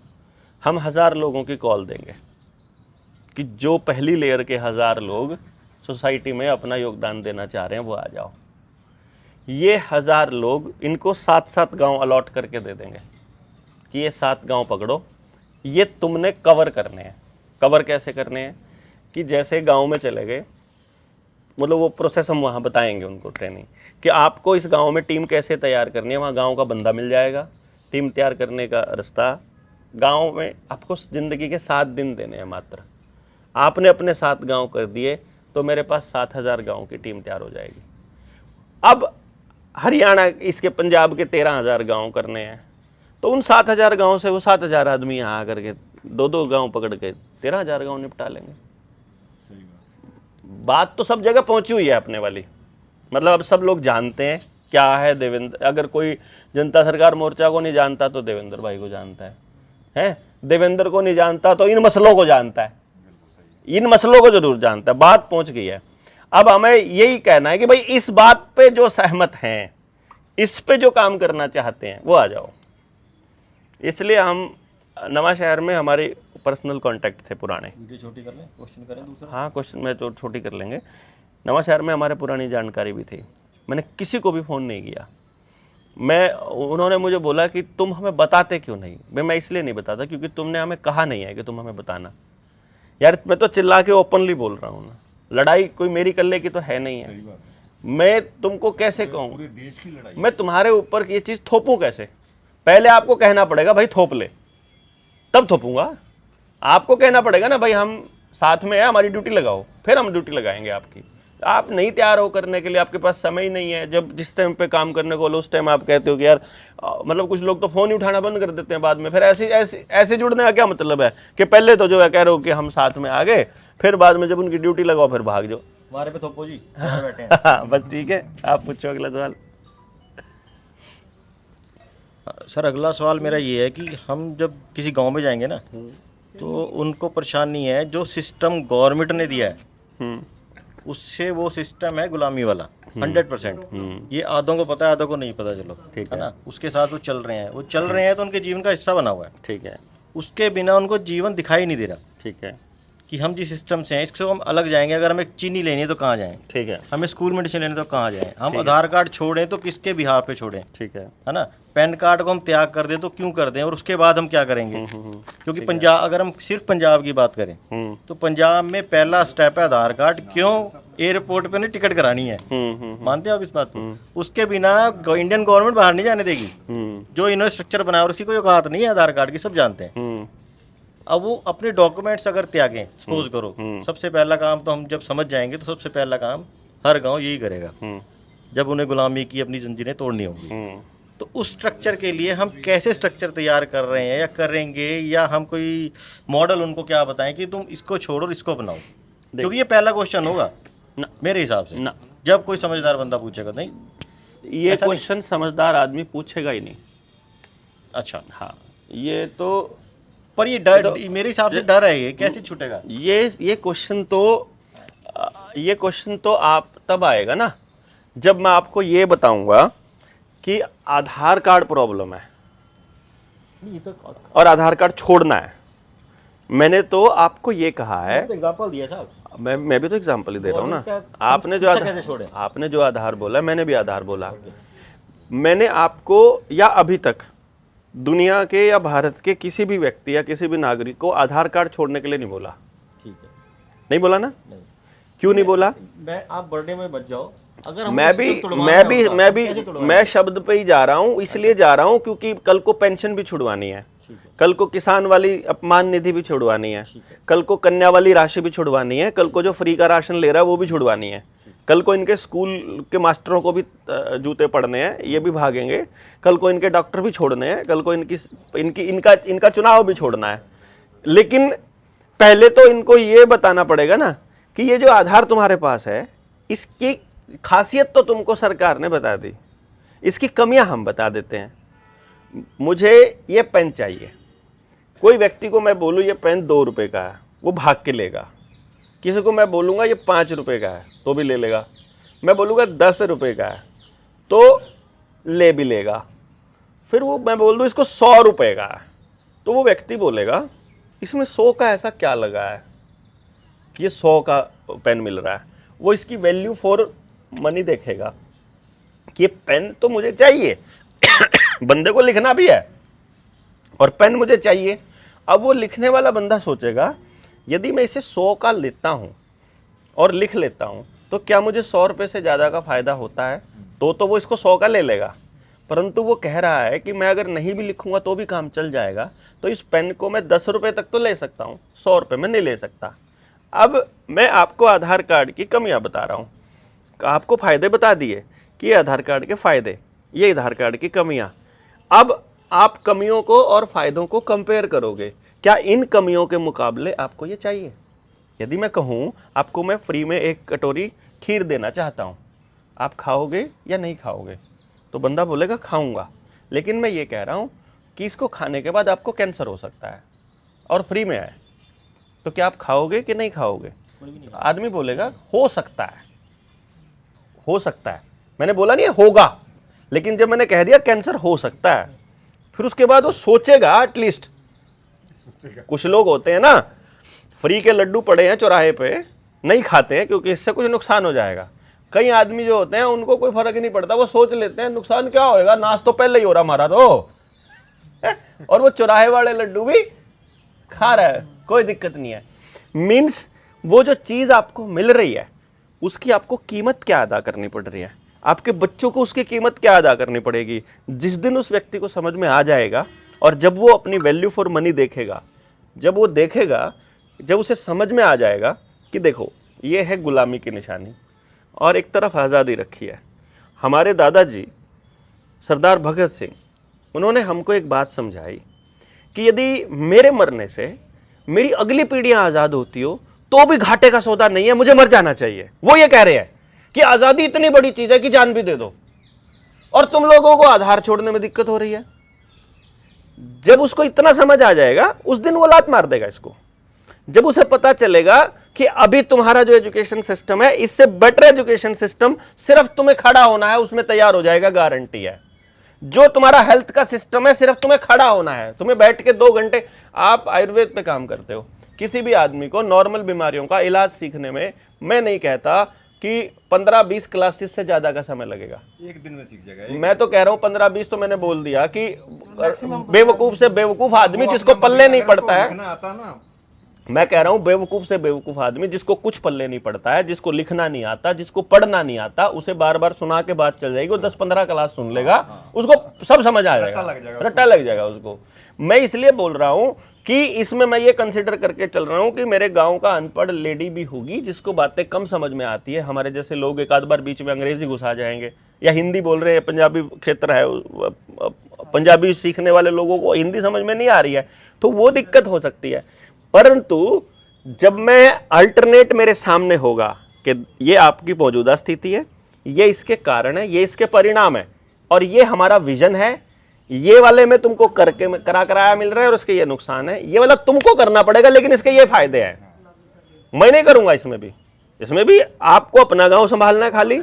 हम 1000 लोगों की कॉल देंगे कि जो पहली लेयर के 1000 लोग सोसाइटी में अपना योगदान देना चाह रहे हैं वो आ जाओ। ये 1000 लोग, इनको 7-7 गांव अलॉट करके दे देंगे कि ये 7 गांव पकड़ो, ये तुमने कवर करने हैं। कवर कैसे करने हैं कि जैसे गांव में चले गए, मतलब वो प्रोसेस हम वहाँ बताएंगे उनको ट्रेनिंग कि आपको इस गांव में टीम कैसे तैयार करनी है। वहाँ गांव का बंदा मिल जाएगा, टीम तैयार करने का रास्ता। गांव में आपको ज़िंदगी के 7 दिन देने हैं मात्र। आपने अपने 7 गांव कर दिए तो मेरे पास 7000 गांव की टीम तैयार हो जाएगी। अब हरियाणा, इसके पंजाब के 13000 गांव करने हैं, तो उन 7000 गांव से वो 7000 आदमी यहाँ आकर के 2-2 गांव पकड़ के 13000 गांव निपटा लेंगे। बात तो सब जगह पहुंची हुई है अपने वाली, मतलब अब सब लोग जानते हैं क्या है देवेंद्र। अगर कोई जनता सरकार मोर्चा को नहीं जानता तो देवेंद्र भाई को जानता है? देवेंद्र को नहीं जानता तो इन मसलों को जानता है, इन मसलों को जरूर जानता है। बात पहुंच गई है। अब हमें यही कहना है कि भाई इस बात पे जो सहमत हैं, इस पे जो काम करना चाहते हैं वो आ जाओ। इसलिए हम नवा शहर में हमारे पर्सनल कांटेक्ट थे पुराने। छोटी कर लें, क्वेश्चन करें दूसरा। हाँ, क्वेश्चन में तो छोटी कर लेंगे। नवा शहर में हमारे पुरानी जानकारी भी थी। मैंने किसी को भी फ़ोन नहीं किया। उन्होंने मुझे बोला कि तुम हमें बताते क्यों नहीं। मैं इसलिए नहीं बताता क्योंकि तुमने हमें कहा नहीं है कि तुम हमें बताना। यार मैं तो चिल्ला के ओपनली बोल रहा हूँ ना, लड़ाई कोई मेरी कल्ले की तो है नहीं है। मैं तुमको कैसे कहूँ, पूरे देश की लड़ाई। मैं तुम्हारे ऊपर ये चीज़ थोपूं कैसे? पहले आपको कहना पड़ेगा भाई थोप ले, तब थोपूंगा। आपको कहना पड़ेगा ना भाई हम साथ में हैं, हमारी ड्यूटी लगाओ, फिर हम ड्यूटी लगाएंगे आपकी। आप नहीं तैयार हो करने के लिए, आपके पास समय ही नहीं है। जब जिस टाइम पे काम करने को बोलो उस टाइम आप कहते हो कि यार मतलब कुछ लोग तो फ़ोन ही उठाना बंद कर देते हैं बाद में। फिर ऐसे जुड़ने का क्या मतलब है कि पहले तो जो है कह रहे हो कि हम साथ में आ गए, फिर बाद में जब उनकी ड्यूटी लगाओ फिर भाग जाओ। हमारे पे थोपो जी, बैठे हैं। बस ठीक है, आप पूछो अगला सवाल। सर अगला सवाल मेरा ये है कि हम जब किसी गांव में जाएंगे ना तो उनको परेशानी है जो सिस्टम गवर्नमेंट ने दिया है उससे, वो सिस्टम है गुलामी वाला 100%। ये आधों को पता है, आधों को नहीं पता। चलो ठीक है ना, उसके साथ वो चल रहे हैं तो उनके जीवन का हिस्सा बना हुआ है। ठीक है, उसके बिना उनको जीवन दिखाई नहीं दे रहा ठीक है, कि हम जिस सिस्टम से हैं इससे हम अलग जाएंगे। अगर हमें चीनी लेनी है तो कहाँ जाएं, ठीक है, हमें स्कूल मेडिसिन लेने तो कहाँ जाएं, हम आधार कार्ड छोड़ें तो किसके बिहाफ पे छोड़ें, ठीक है, है ना, पैन कार्ड को हम त्याग कर दें तो क्यों कर दें, और उसके बाद हम क्या करेंगे। क्योंकि पंजाब, अगर हम सिर्फ पंजाब की बात करें तो पंजाब में पहला स्टेप है आधार कार्ड। क्यों? एयरपोर्ट पे नहीं टिकट करानी है। मानते हो आप इस बात को? उसके बिना इंडियन गवर्नमेंट बाहर नहीं जाने देगी। जो इन्होंने स्ट्रक्चर बनाया और उसकी कोई औकात नहीं है आधार कार्ड की, सब जानते हैं। अब वो अपने डॉक्यूमेंट्स अगर त्यागें, सपोज करो, सबसे पहला काम तो हम जब समझ जाएंगे तो सबसे पहला काम हर गांव यही करेगा जब उन्हें गुलामी की अपनी जंजीरें तोड़नी होंगी। तो उस स्ट्रक्चर के लिए हम कैसे स्ट्रक्चर तैयार कर रहे हैं या करेंगे, या हम कोई मॉडल उनको क्या बताएं कि तुम इसको छोड़ो और इसको बनाओ? क्योंकि ये पहला क्वेश्चन होगा मेरे हिसाब से ना, जब कोई समझदार बंदा पूछेगा। नहीं, ये क्वेश्चन समझदार आदमी पूछेगा ही नहीं। अच्छा, हाँ, ये तो, पर ये डर, मेरे हिसाब से डर है, ये कैसे छूटेगा? ये क्वेश्चन तो आप तब आएगा ना जब मैं आपको ये बताऊंगा कि आधार कार्ड प्रॉब्लम है और आधार कार्ड छोड़ना है। मैंने तो आपको ये कहा है, एग्जांपल दिया साहब। मैं भी तो एग्जांपल ही दे रहा हूँ ना। आपने जो आधार बोला, मैंने भी आधार बोला। मैंने आपको या अभी तक दुनिया के या भारत के किसी भी व्यक्ति या किसी भी नागरिक को आधार कार्ड छोड़ने के लिए नहीं बोला। ठीक है, नहीं बोला ना? नहीं। क्यों नहीं बोला? आप बर्थडे में बच जाओ। अगर हम मैं शब्द पे ही जा रहा हूँ, इसलिए जा रहा हूँ क्योंकि कल को पेंशन भी छुड़वानी है, कल को किसान वाली अपमान निधि भी छुड़वानी है, कल को कन्या वाली राशि भी छुड़वानी है, कल को जो फ्री का राशन ले रहा है वो भी छुड़वानी है, कल को इनके स्कूल के मास्टरों को भी जूते पड़ने हैं, ये भी भागेंगे, कल को इनके डॉक्टर भी छोड़ने हैं, कल को इनका चुनाव भी छोड़ना है। लेकिन पहले तो इनको ये बताना पड़ेगा ना कि ये जो आधार तुम्हारे पास है इसकी खासियत तो तुमको सरकार ने बता दी, इसकी कमियां हम बता देते हैं। मुझे ये पेन चाहिए, कोई व्यक्ति को मैं बोलूँ ये पेन 2 रुपए का है, वो भाग के लेगा। किसी को मैं बोलूँगा ये 5 रुपए का है तो भी ले लेगा। मैं बोलूँगा 10 रुपए का है तो ले भी लेगा। फिर वो मैं बोल दूँ इसको 100 रुपए का है तो वो व्यक्ति बोलेगा इसमें 100 का ऐसा क्या लगा है कि ये 100 का पेन मिल रहा है। वो इसकी वैल्यू फॉर मनी देखेगा कि ये पेन तो मुझे चाहिए बंदे को लिखना भी है और पेन मुझे चाहिए। अब वो लिखने वाला बंदा सोचेगा यदि मैं इसे 100 का लेता हूँ और लिख लेता हूँ तो क्या मुझे 100 रुपये से ज़्यादा का फ़ायदा होता है? तो वो इसको 100 का ले लेगा। परंतु वो कह रहा है कि मैं अगर नहीं भी लिखूंगा तो भी काम चल जाएगा, तो इस पेन को मैं 10 रुपये तक तो ले सकता हूँ, 100 रुपये में नहीं ले सकता। अब मैं आपको आधार कार्ड की कमियां बता रहा हूँ, आपको फ़ायदे बता दिए कि ये आधार कार्ड के फ़ायदे, ये आधार कार्ड की कमियां। अब आप कमियों को और फ़ायदों को कंपेयर करोगे, क्या इन कमियों के मुकाबले आपको ये चाहिए? यदि मैं कहूँ आपको मैं फ्री में एक कटोरी खीर देना चाहता हूँ, आप खाओगे या नहीं खाओगे? तो बंदा बोलेगा खाऊंगा, लेकिन मैं ये कह रहा हूँ कि इसको खाने के बाद आपको कैंसर हो सकता है और फ्री में है, तो क्या आप खाओगे कि नहीं खाओगे? आदमी बोलेगा हो सकता है, हो सकता है। मैंने बोला नहीं है होगा, लेकिन जब मैंने कह दिया कैंसर हो सकता है, फिर उसके बाद वो सोचेगा एटलीस्ट। कुछ लोग होते हैं ना, फ्री के लड्डू पड़े हैं चौराहे पे, नहीं खाते हैं क्योंकि इससे कुछ नुकसान हो जाएगा। कई आदमी जो होते हैं उनको कोई फर्क ही नहीं पड़ता, वो सोच लेते हैं नुकसान क्या होएगा, नाश तो पहले ही हो रहा हमारा तो, और वो चौराहे वाले लड्डू भी खा रहा है, कोई दिक्कत नहीं है। मीन्स वो जो चीज आपको मिल रही है उसकी आपको कीमत क्या अदा करनी पड़ रही है, आपके बच्चों को उसकी कीमत क्या अदा करनी पड़ेगी। जिस दिन उस व्यक्ति को समझ में आ जाएगा और जब वो अपनी वैल्यू फॉर मनी देखेगा, जब वो देखेगा, जब उसे समझ में आ जाएगा कि देखो ये है गुलामी की निशानी और एक तरफ आज़ादी रखी है। हमारे दादाजी सरदार भगत सिंह, उन्होंने हमको एक बात समझाई कि यदि मेरे मरने से मेरी अगली पीढ़ियां आज़ाद होती हो तो भी घाटे का सौदा नहीं है, मुझे मर जाना चाहिए। वो ये कह रहे हैं कि आज़ादी इतनी बड़ी चीज़ है कि जान भी दे दो, और तुम लोगों को आधार छोड़ने में दिक्कत हो रही है। जब उसको इतना समझ आ जाएगा उस दिन वो लात मार देगा इसको। जब उसे पता चलेगा कि अभी तुम्हारा जो एजुकेशन सिस्टम है इससे बेटर एजुकेशन सिस्टम सिर्फ तुम्हें खड़ा होना है उसमें तैयार हो जाएगा, गारंटी है। जो तुम्हारा हेल्थ का सिस्टम है सिर्फ तुम्हें खड़ा होना है, तुम्हें बैठ के 2 घंटे, आप आयुर्वेद पे काम करते हो, किसी भी आदमी को नॉर्मल बीमारियों का इलाज सीखने में मैं नहीं कहता कि 15-20 क्लासेस से ज्यादा का समय लगेगा, एक दिन में सीख जाएगा। मैं तो कह रहा हूँ 15-20 तो मैंने बोल दिया कि बेवकूफ से बेवकूफ आदमी जिसको पल्ले नहीं पड़ता है, आता ना, मैं कह रहा हूं बेवकूफ से बेवकूफ आदमी जिसको कुछ पल्ले नहीं पड़ता है, जिसको लिखना नहीं आता, जिसको पढ़ना नहीं आता, उसे बार बार सुना के बात चल जाएगी, वो 10-15 क्लास सुन लेगा, उसको सब समझ आ जाएगा, रट्टा लग जाएगा उसको। मैं इसलिए बोल रहा हूं कि इसमें मैं ये कंसिडर करके चल रहा हूं कि मेरे गांव का अनपढ़ लेडी भी होगी जिसको बातें कम समझ में आती है। हमारे जैसे लोग एक आध बार बीच में अंग्रेजी घुसा जाएंगे या हिंदी बोल रहे हैं, पंजाबी क्षेत्र है, पंजाबी सीखने वाले लोगों को हिंदी समझ में नहीं आ रही है, तो वो दिक्कत हो सकती है। परंतु जब मैं अल्टरनेट मेरे सामने होगा कि ये आपकी मौजूदा स्थिति है, ये इसके कारण है, ये इसके परिणाम है, और ये हमारा विजन है, ये वाले में तुमको कराया मिल रहा है और इसके ये नुकसान है, ये वाला तुमको करना पड़ेगा लेकिन इसके ये फायदे हैं, मैं नहीं करूंगा। इसमें भी आपको अपना गांव संभालना है खाली,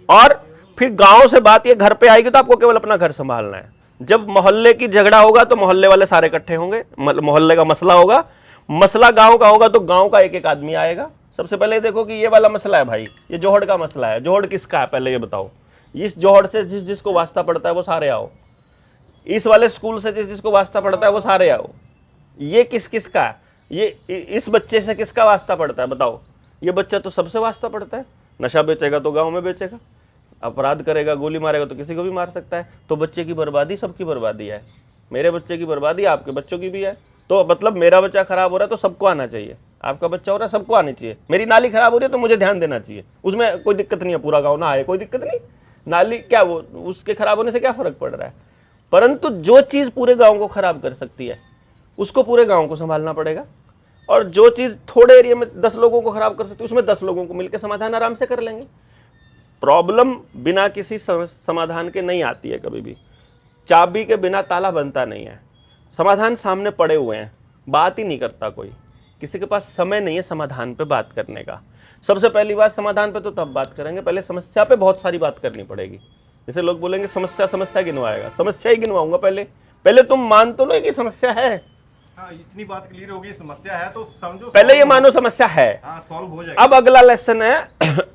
और फिर गांव से बात ये घर पे आएगी तो आपको केवल अपना घर संभालना है। जब मोहल्ले की झगड़ा होगा तो मोहल्ले वाले सारे इकट्ठे होंगे, मोहल्ले का मसला होगा, मसला गांव का होगा तो गांव का एक एक आदमी आएगा। सबसे पहले देखो कि ये वाला मसला है भाई, ये जोहड़ का मसला है, जोहड़ किसका है पहले ये बताओ। इस जोहड़ से जिस जिसको वास्ता पड़ता है वो सारे आओ, इस वाले स्कूल से जिस जिसको वास्ता पड़ता है वो सारे आओ। ये किस किस का है, ये इस बच्चे से किसका वास्ता पड़ता है बताओ। ये बच्चा तो सबसे वास्ता पड़ता है, नशा बेचेगा तो गाँव में बेचेगा, अपराध करेगा, गोली मारेगा तो किसी को भी मार सकता है। तो बच्चे की बर्बादी सबकी बर्बादी है, मेरे बच्चे की बर्बादी आपके बच्चों की भी है। तो मतलब मेरा बच्चा खराब हो रहा है तो सबको आना चाहिए, आपका बच्चा हो रहा है सबको आनी चाहिए। मेरी नाली खराब हो रही है तो मुझे ध्यान देना चाहिए, उसमें कोई दिक्कत नहीं है, पूरा गांव ना आए कोई दिक्कत नहीं, नाली क्या वो उसके खराब होने से क्या फर्क पड़ रहा है। परंतु जो चीज़ पूरे गाँव को खराब कर सकती है उसको पूरे गाँव को संभालना पड़ेगा, और जो चीज़ थोड़े एरिया में 10 लोगों को खराब कर सकती है उसमें 10 लोगों को मिलकर समाधान आराम से कर लेंगे। प्रॉब्लम बिना किसी समाधान के नहीं आती है, कभी भी चाबी के बिना ताला बनता नहीं है। समाधान सामने पड़े हुए हैं, बात ही नहीं करता कोई, किसी के पास समय नहीं है समाधान पे बात करने का। सबसे पहली बात, समाधान पे तो तब बात करेंगे, पहले समस्या पे बहुत सारी बात करनी पड़ेगी। जैसे लोग बोलेंगे समस्या गिनवाएगा, समस्या ही गिनवाऊंगा। पहले तुम मान तो लो कि समस्या है। हाँ, इतनी बात क्लियर होगी, समस्या है तो समझो, पहले ये मानो समस्या है, हाँ, सॉल्व हो जाएगा। अब अगला लेसन है,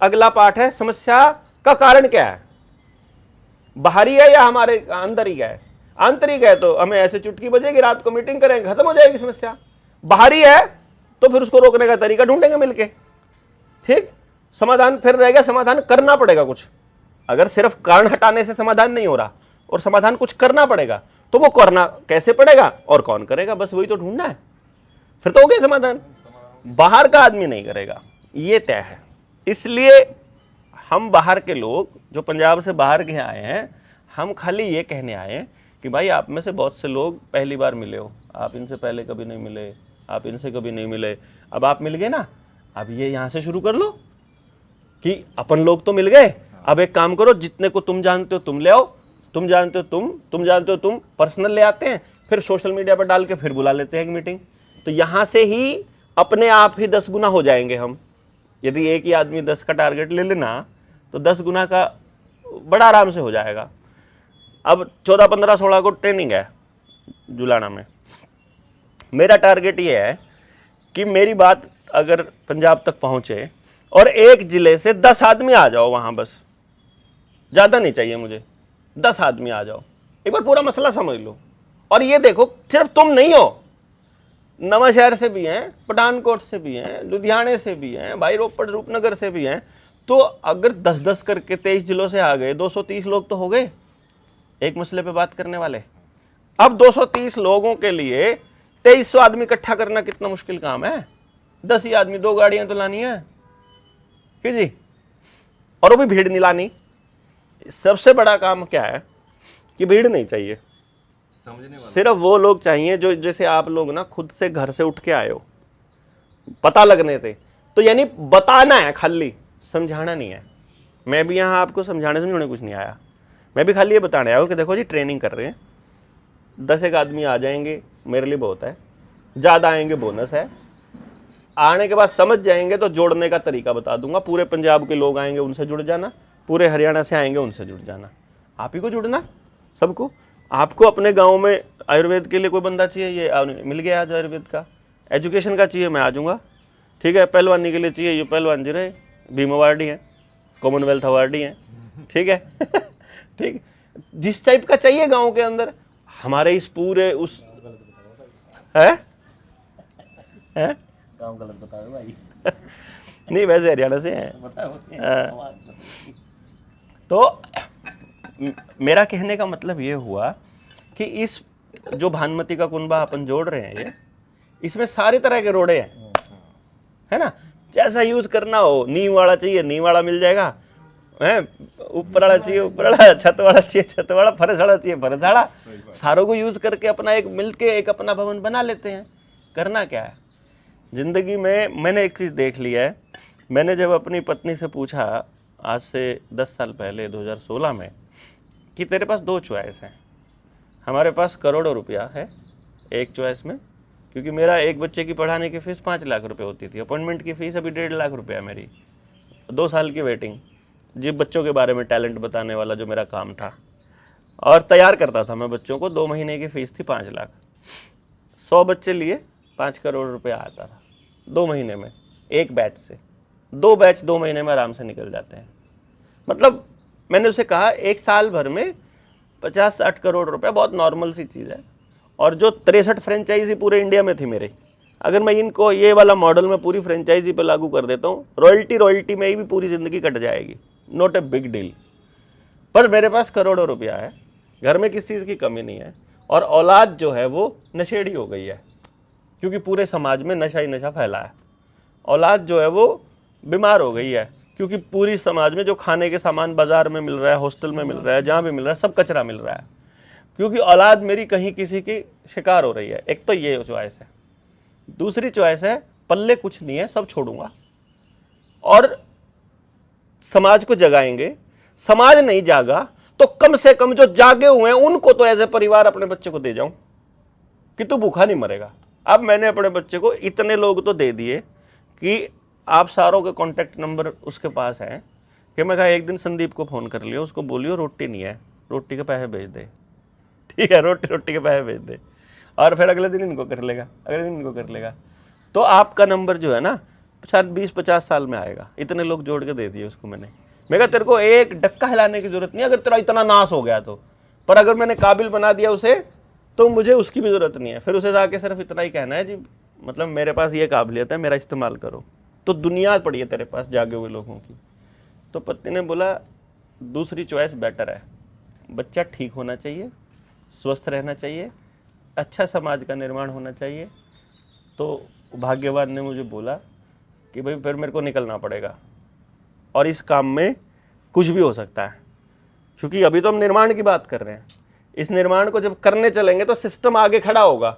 अगला पार्ट है समस्या का कारण क्या है, बाहरी है या हमारे अंदर ही है। आंतरिक है तो हमें ऐसे चुटकी बजेगी, रात को मीटिंग करेंगे, खत्म हो जाएगी समस्या। बाहरी है तो फिर उसको रोकने का तरीका ढूंढेंगे मिलके, ठीक। समाधान फिर रहेगा, समाधान करना पड़ेगा कुछ। अगर सिर्फ कारण हटाने से समाधान नहीं हो रहा और समाधान कुछ करना पड़ेगा, तो वो करना कैसे पड़ेगा और कौन करेगा, बस वही तो ढूंढना है, फिर तो हो गया समाधान। बाहर का आदमी नहीं करेगा, ये तय है। इसलिए हम बाहर के लोग जो पंजाब से बाहर के आए हैं, हम खाली ये कहने आए हैं कि भाई आप में से बहुत से लोग पहली बार मिले हो, आप इनसे पहले कभी नहीं मिले, आप इनसे कभी नहीं मिले, अब आप मिल गए ना, अब ये यहाँ से शुरू कर लो कि अपन लोग तो मिल गए, अब एक काम करो, जितने को तुम जानते हो तुम ले आओ, तुम जानते हो तुम जानते हो तुम, पर्सनल ले आते हैं, फिर सोशल मीडिया पर डाल के फिर बुला लेते हैं एक मीटिंग। तो यहाँ से ही अपने आप ही 10 गुना हो जाएंगे हम। यदि एक ही आदमी 10 का टारगेट ले लेना तो 10 गुना का बड़ा आराम से हो जाएगा। अब 14, 15, 16 को ट्रेनिंग है जुलाना में। मेरा टारगेट ये है कि मेरी बात अगर पंजाब तक पहुँचे और एक ज़िले से 10 आदमी आ जाओ वहाँ, बस ज़्यादा नहीं चाहिए मुझे, 10 आदमी आ जाओ, एक बार पूरा मसला समझ लो। और ये देखो सिर्फ तुम नहीं हो, नवांशहर से भी हैं, पठानकोट से भी हैं, लुधियाने से भी हैं, भाई रोपड़ रूपनगर से भी हैं। तो अगर 10-10 करके 23 जिलों से आ गए, 230 लोग तो हो गए एक मसले पे बात करने वाले। अब 230 लोगों के लिए 2300 आदमी इकट्ठा करना कितना मुश्किल काम है। 10 ही आदमी, 2 गाड़ियां तो लानी है कि जी, और वो भी भीड़ नहीं लानी। सबसे बड़ा काम क्या है कि भीड़ नहीं चाहिए, सिर्फ वो लोग चाहिए जो जैसे आप लोग ना खुद से घर से उठ के आए हो, पता लगने थे, तो यानी बताना है, खाली समझाना नहीं है। मैं भी यहाँ आपको समझाने समझाने कुछ नहीं आया, मैं भी खाली ये बताने आया हूँ कि देखो जी ट्रेनिंग कर रहे हैं, 10 एक आदमी आ जाएंगे मेरे लिए बहुत है, ज़्यादा आएंगे बोनस है, आने के बाद समझ जाएंगे तो जोड़ने का तरीका बता दूंगा। पूरे पंजाब के लोग आएंगे उनसे जुड़ जाना, पूरे हरियाणा से आएंगे उनसे जुड़ जाना, आप ही को जुड़ना सबको। आपको अपने गांव में आयुर्वेद के लिए कोई बंदा चाहिए, ये मिल गया आज आयुर्वेद का, एजुकेशन का चाहिए मैं आ जाऊँगा, ठीक है। पहलवानी के लिए चाहिए, ये पहलवान जी रहे, भीम अवार्डी हैं, कॉमनवेल्थ अवार्डी हैं, ठीक है ठीक। जिस टाइप का चाहिए गांव के अंदर, हमारे इस पूरे उस है काम गलत बताओ भाई नहीं, वैसे हरियाणा से हैं। तो मेरा कहने का मतलब ये हुआ कि इस जो भानुमति का कुनबा अपन जोड़ रहे हैं, ये इसमें सारे तरह के रोड़े हैं, है ना। जैसा यूज करना हो, नींव वाला चाहिए नींव वाला मिल जाएगा, है ऊपर वाला चाहिए ऊपर वाला, छत वाला चाहिए छत वाला, फर्श वाला चाहिए फर्श वाला, सारों को यूज करके अपना एक मिलके एक अपना भवन बना लेते हैं। करना क्या है जिंदगी में। मैंने एक चीज़ देख लिया है, मैंने जब अपनी पत्नी से पूछा आज से 10 साल पहले 2016 में कि तेरे पास 2 चॉइस हैं, हमारे पास करोड़ों रुपया है एक चॉइस में, क्योंकि मेरा एक बच्चे की पढ़ाने की फ़ीस 5 लाख रुपए होती थी, अपॉइंटमेंट की फ़ीस अभी 1.5 लाख रुपया मेरी, 2 साल की वेटिंग, जी बच्चों के बारे में टैलेंट बताने वाला जो मेरा काम था, और तैयार करता था मैं बच्चों को। 2 महीने की फ़ीस थी 5 लाख, 100 बच्चे लिए 5 करोड़ रुपया आता था 2 महीने में, एक बैच से। 2 बैच 2 महीने में आराम से निकल जाते हैं। मतलब मैंने उसे कहा 1 साल भर में 50-60 करोड़ रुपया बहुत नॉर्मल सी चीज़ है। और जो 63 फ्रेंचाइजी पूरे इंडिया में थी मेरे, अगर मैं इनको ये वाला मॉडल में पूरी फ्रेंचाइजी पे लागू कर देता हूँ, रॉयल्टी में ही भी पूरी ज़िंदगी कट जाएगी, नॉट ए बिग डील। पर मेरे पास करोड़ों रुपया है, घर में किसी चीज़ की कमी नहीं है, और औलाद जो है वो नशेड़ी हो गई है, क्योंकि पूरे समाज में नशा ही नशा फैला है। औलाद जो है वो बीमार हो गई है, क्योंकि पूरी समाज में जो खाने के सामान बाजार में मिल रहा है, हॉस्टल में मिल रहा है, जहाँ भी मिल रहा है, सब कचरा मिल रहा है, क्योंकि औलाद मेरी कहीं किसी की शिकार हो रही है। एक तो ये चॉइस है। दूसरी चॉइस है पल्ले कुछ नहीं है, सब छोड़ूंगा और समाज को जगाएंगे। समाज नहीं जागा तो कम से कम जो जागे हुए हैं उनको तो एज ए परिवार अपने बच्चे को दे जाऊं कि तू भूखा नहीं मरेगा। अब मैंने अपने बच्चे को इतने लोग तो दे दिए कि आप सारों के कॉन्टैक्ट नंबर उसके पास हैं कि मैं कहा एक दिन संदीप को फ़ोन कर लियो, उसको बोलियो रोटी नहीं है, रोटी के पैसे भेज दे, ठीक है, रोटी के पैसे भेज दे, और फिर अगले दिन इनको कर लेगा, अगले दिन इनको कर लेगा। तो आपका नंबर जो है ना शायद 20-50 साल में आएगा। इतने लोग जोड़ के दे दिए उसको मैंने कहा तेरे को एक डक्का हिलाने की जरूरत नहीं, अगर तेरा इतना नाश हो गया तो पर अगर मैंने काबिल बना दिया उसे तो मुझे उसकी भी ज़रूरत नहीं है। फिर उसे जाके सिर्फ इतना ही कहना है जी मतलब मेरे पास ये काबिलियत है, मेरा इस्तेमाल करो। तो दुनिया पड़ी है तेरे पास जागे हुए लोगों की। तो पत्नी ने बोला दूसरी चॉइस बेटर है, बच्चा ठीक होना चाहिए, स्वस्थ रहना चाहिए, अच्छा समाज का निर्माण होना चाहिए। तो भाग्यवान ने मुझे बोला कि भाई फिर मेरे को निकलना पड़ेगा और इस काम में कुछ भी हो सकता है, क्योंकि अभी तो हम निर्माण की बात कर रहे हैं। इस निर्माण को जब करने चलेंगे तो सिस्टम आगे खड़ा होगा,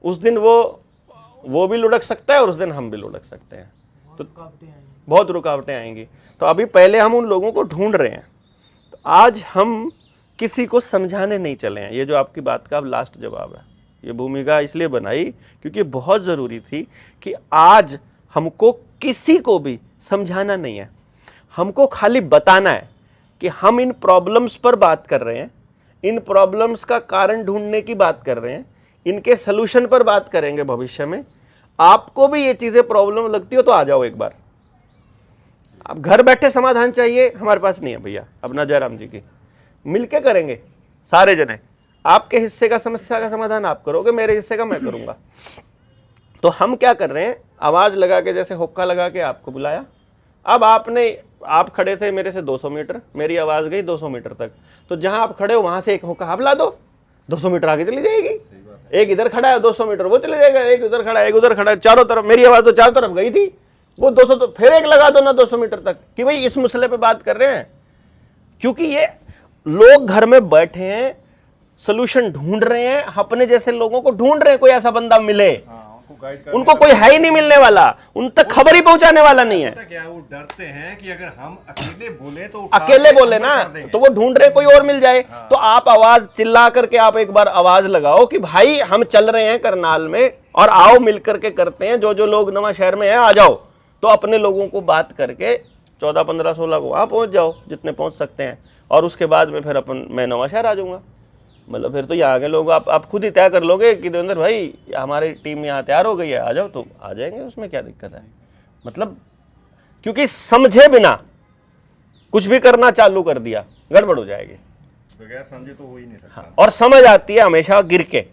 उस दिन वो भी लुढ़क सकता है और उस दिन हम भी लुढ़क सकते हैं। तो बहुत रुकावटें आएंगी। तो अभी पहले हम उन लोगों को ढूंढ रहे हैं। तो आज हम किसी को समझाने नहीं चले हैं। ये जो आपकी बात का अब लास्ट जवाब है, ये भूमिका इसलिए बनाई क्योंकि बहुत ज़रूरी थी कि आज हमको किसी को भी समझाना नहीं है, हमको खाली बताना है कि हम इन प्रॉब्लम्स पर बात कर रहे हैं, इन प्रॉब्लम्स का कारण ढूंढने की बात कर रहे हैं, इनके सलूशन पर बात करेंगे भविष्य में। आपको भी ये चीज़ें प्रॉब्लम लगती हो तो आ जाओ एक बार। आप घर बैठे समाधान चाहिए, हमारे पास नहीं है भैया, अपना जयराम जी की मिलके करेंगे सारे जने। आपके हिस्से का समस्या का समाधान आप करोगे, मेरे हिस्से का मैं करूंगा। तो हम क्या कर रहे हैं, आवाज़ लगा के जैसे हुक्का लगा के आपको बुलाया। अब आप खड़े थे मेरे से 200 मीटर, मेरी आवाज़ गई 200 मीटर तक, तो जहां आप खड़े हो वहां से एक हुक्का आप ला दो, 200 मीटर आगे चली जाएगी। एक इधर खड़ा है 200 मीटर वो चले जाएगा, एक उधर खड़ा है, एक उधर खड़ा है, चारों तरफ मेरी आवाज़ तो चारों तरफ गई थी, वो 200 तो फिर एक लगा दो ना 200 मीटर तक कि भाई इस मसले पे बात कर रहे हैं। क्योंकि ये लोग घर में बैठे हैं, सोल्यूशन ढूंढ रहे हैं, अपने जैसे लोगों को ढूंढ रहे हैं, कोई ऐसा बंदा मिले। उनको कोई है ही नहीं मिलने वाला, उन तक खबर ही पहुंचाने वाला नहीं है। क्या वो डरते हैं कि अगर हम अकेले बोले तो अकेले बोले ना तो वो ढूंढ रहे कोई और मिल जाए। तो आप आवाज चिल्ला करके आप एक बार आवाज लगाओ कि भाई हम चल रहे हैं करनाल में और आओ मिल करके करते हैं, जो लोग नवा शहर में है आ जाओ। तो अपने लोगों को बात करके 14, 15, 16 को वहां पहुंच जाओ जितने पहुंच सकते हैं, और उसके बाद में फिर मैं नवा शहर आ जाऊंगा। मतलब फिर तो यहाँ के लोग आप खुद ही तय कर लोगे कि देवेंद्र भाई हमारी टीम यहाँ तैयार हो गई है, आ जाओ, तो आ जाएंगे, उसमें क्या दिक्कत है। मतलब क्योंकि समझे बिना कुछ भी करना चालू कर दिया गड़बड़ हो जाएगी, बगैर समझे तो हो ही नहीं सकता। हाँ, और समझ आती है हमेशा गिर के।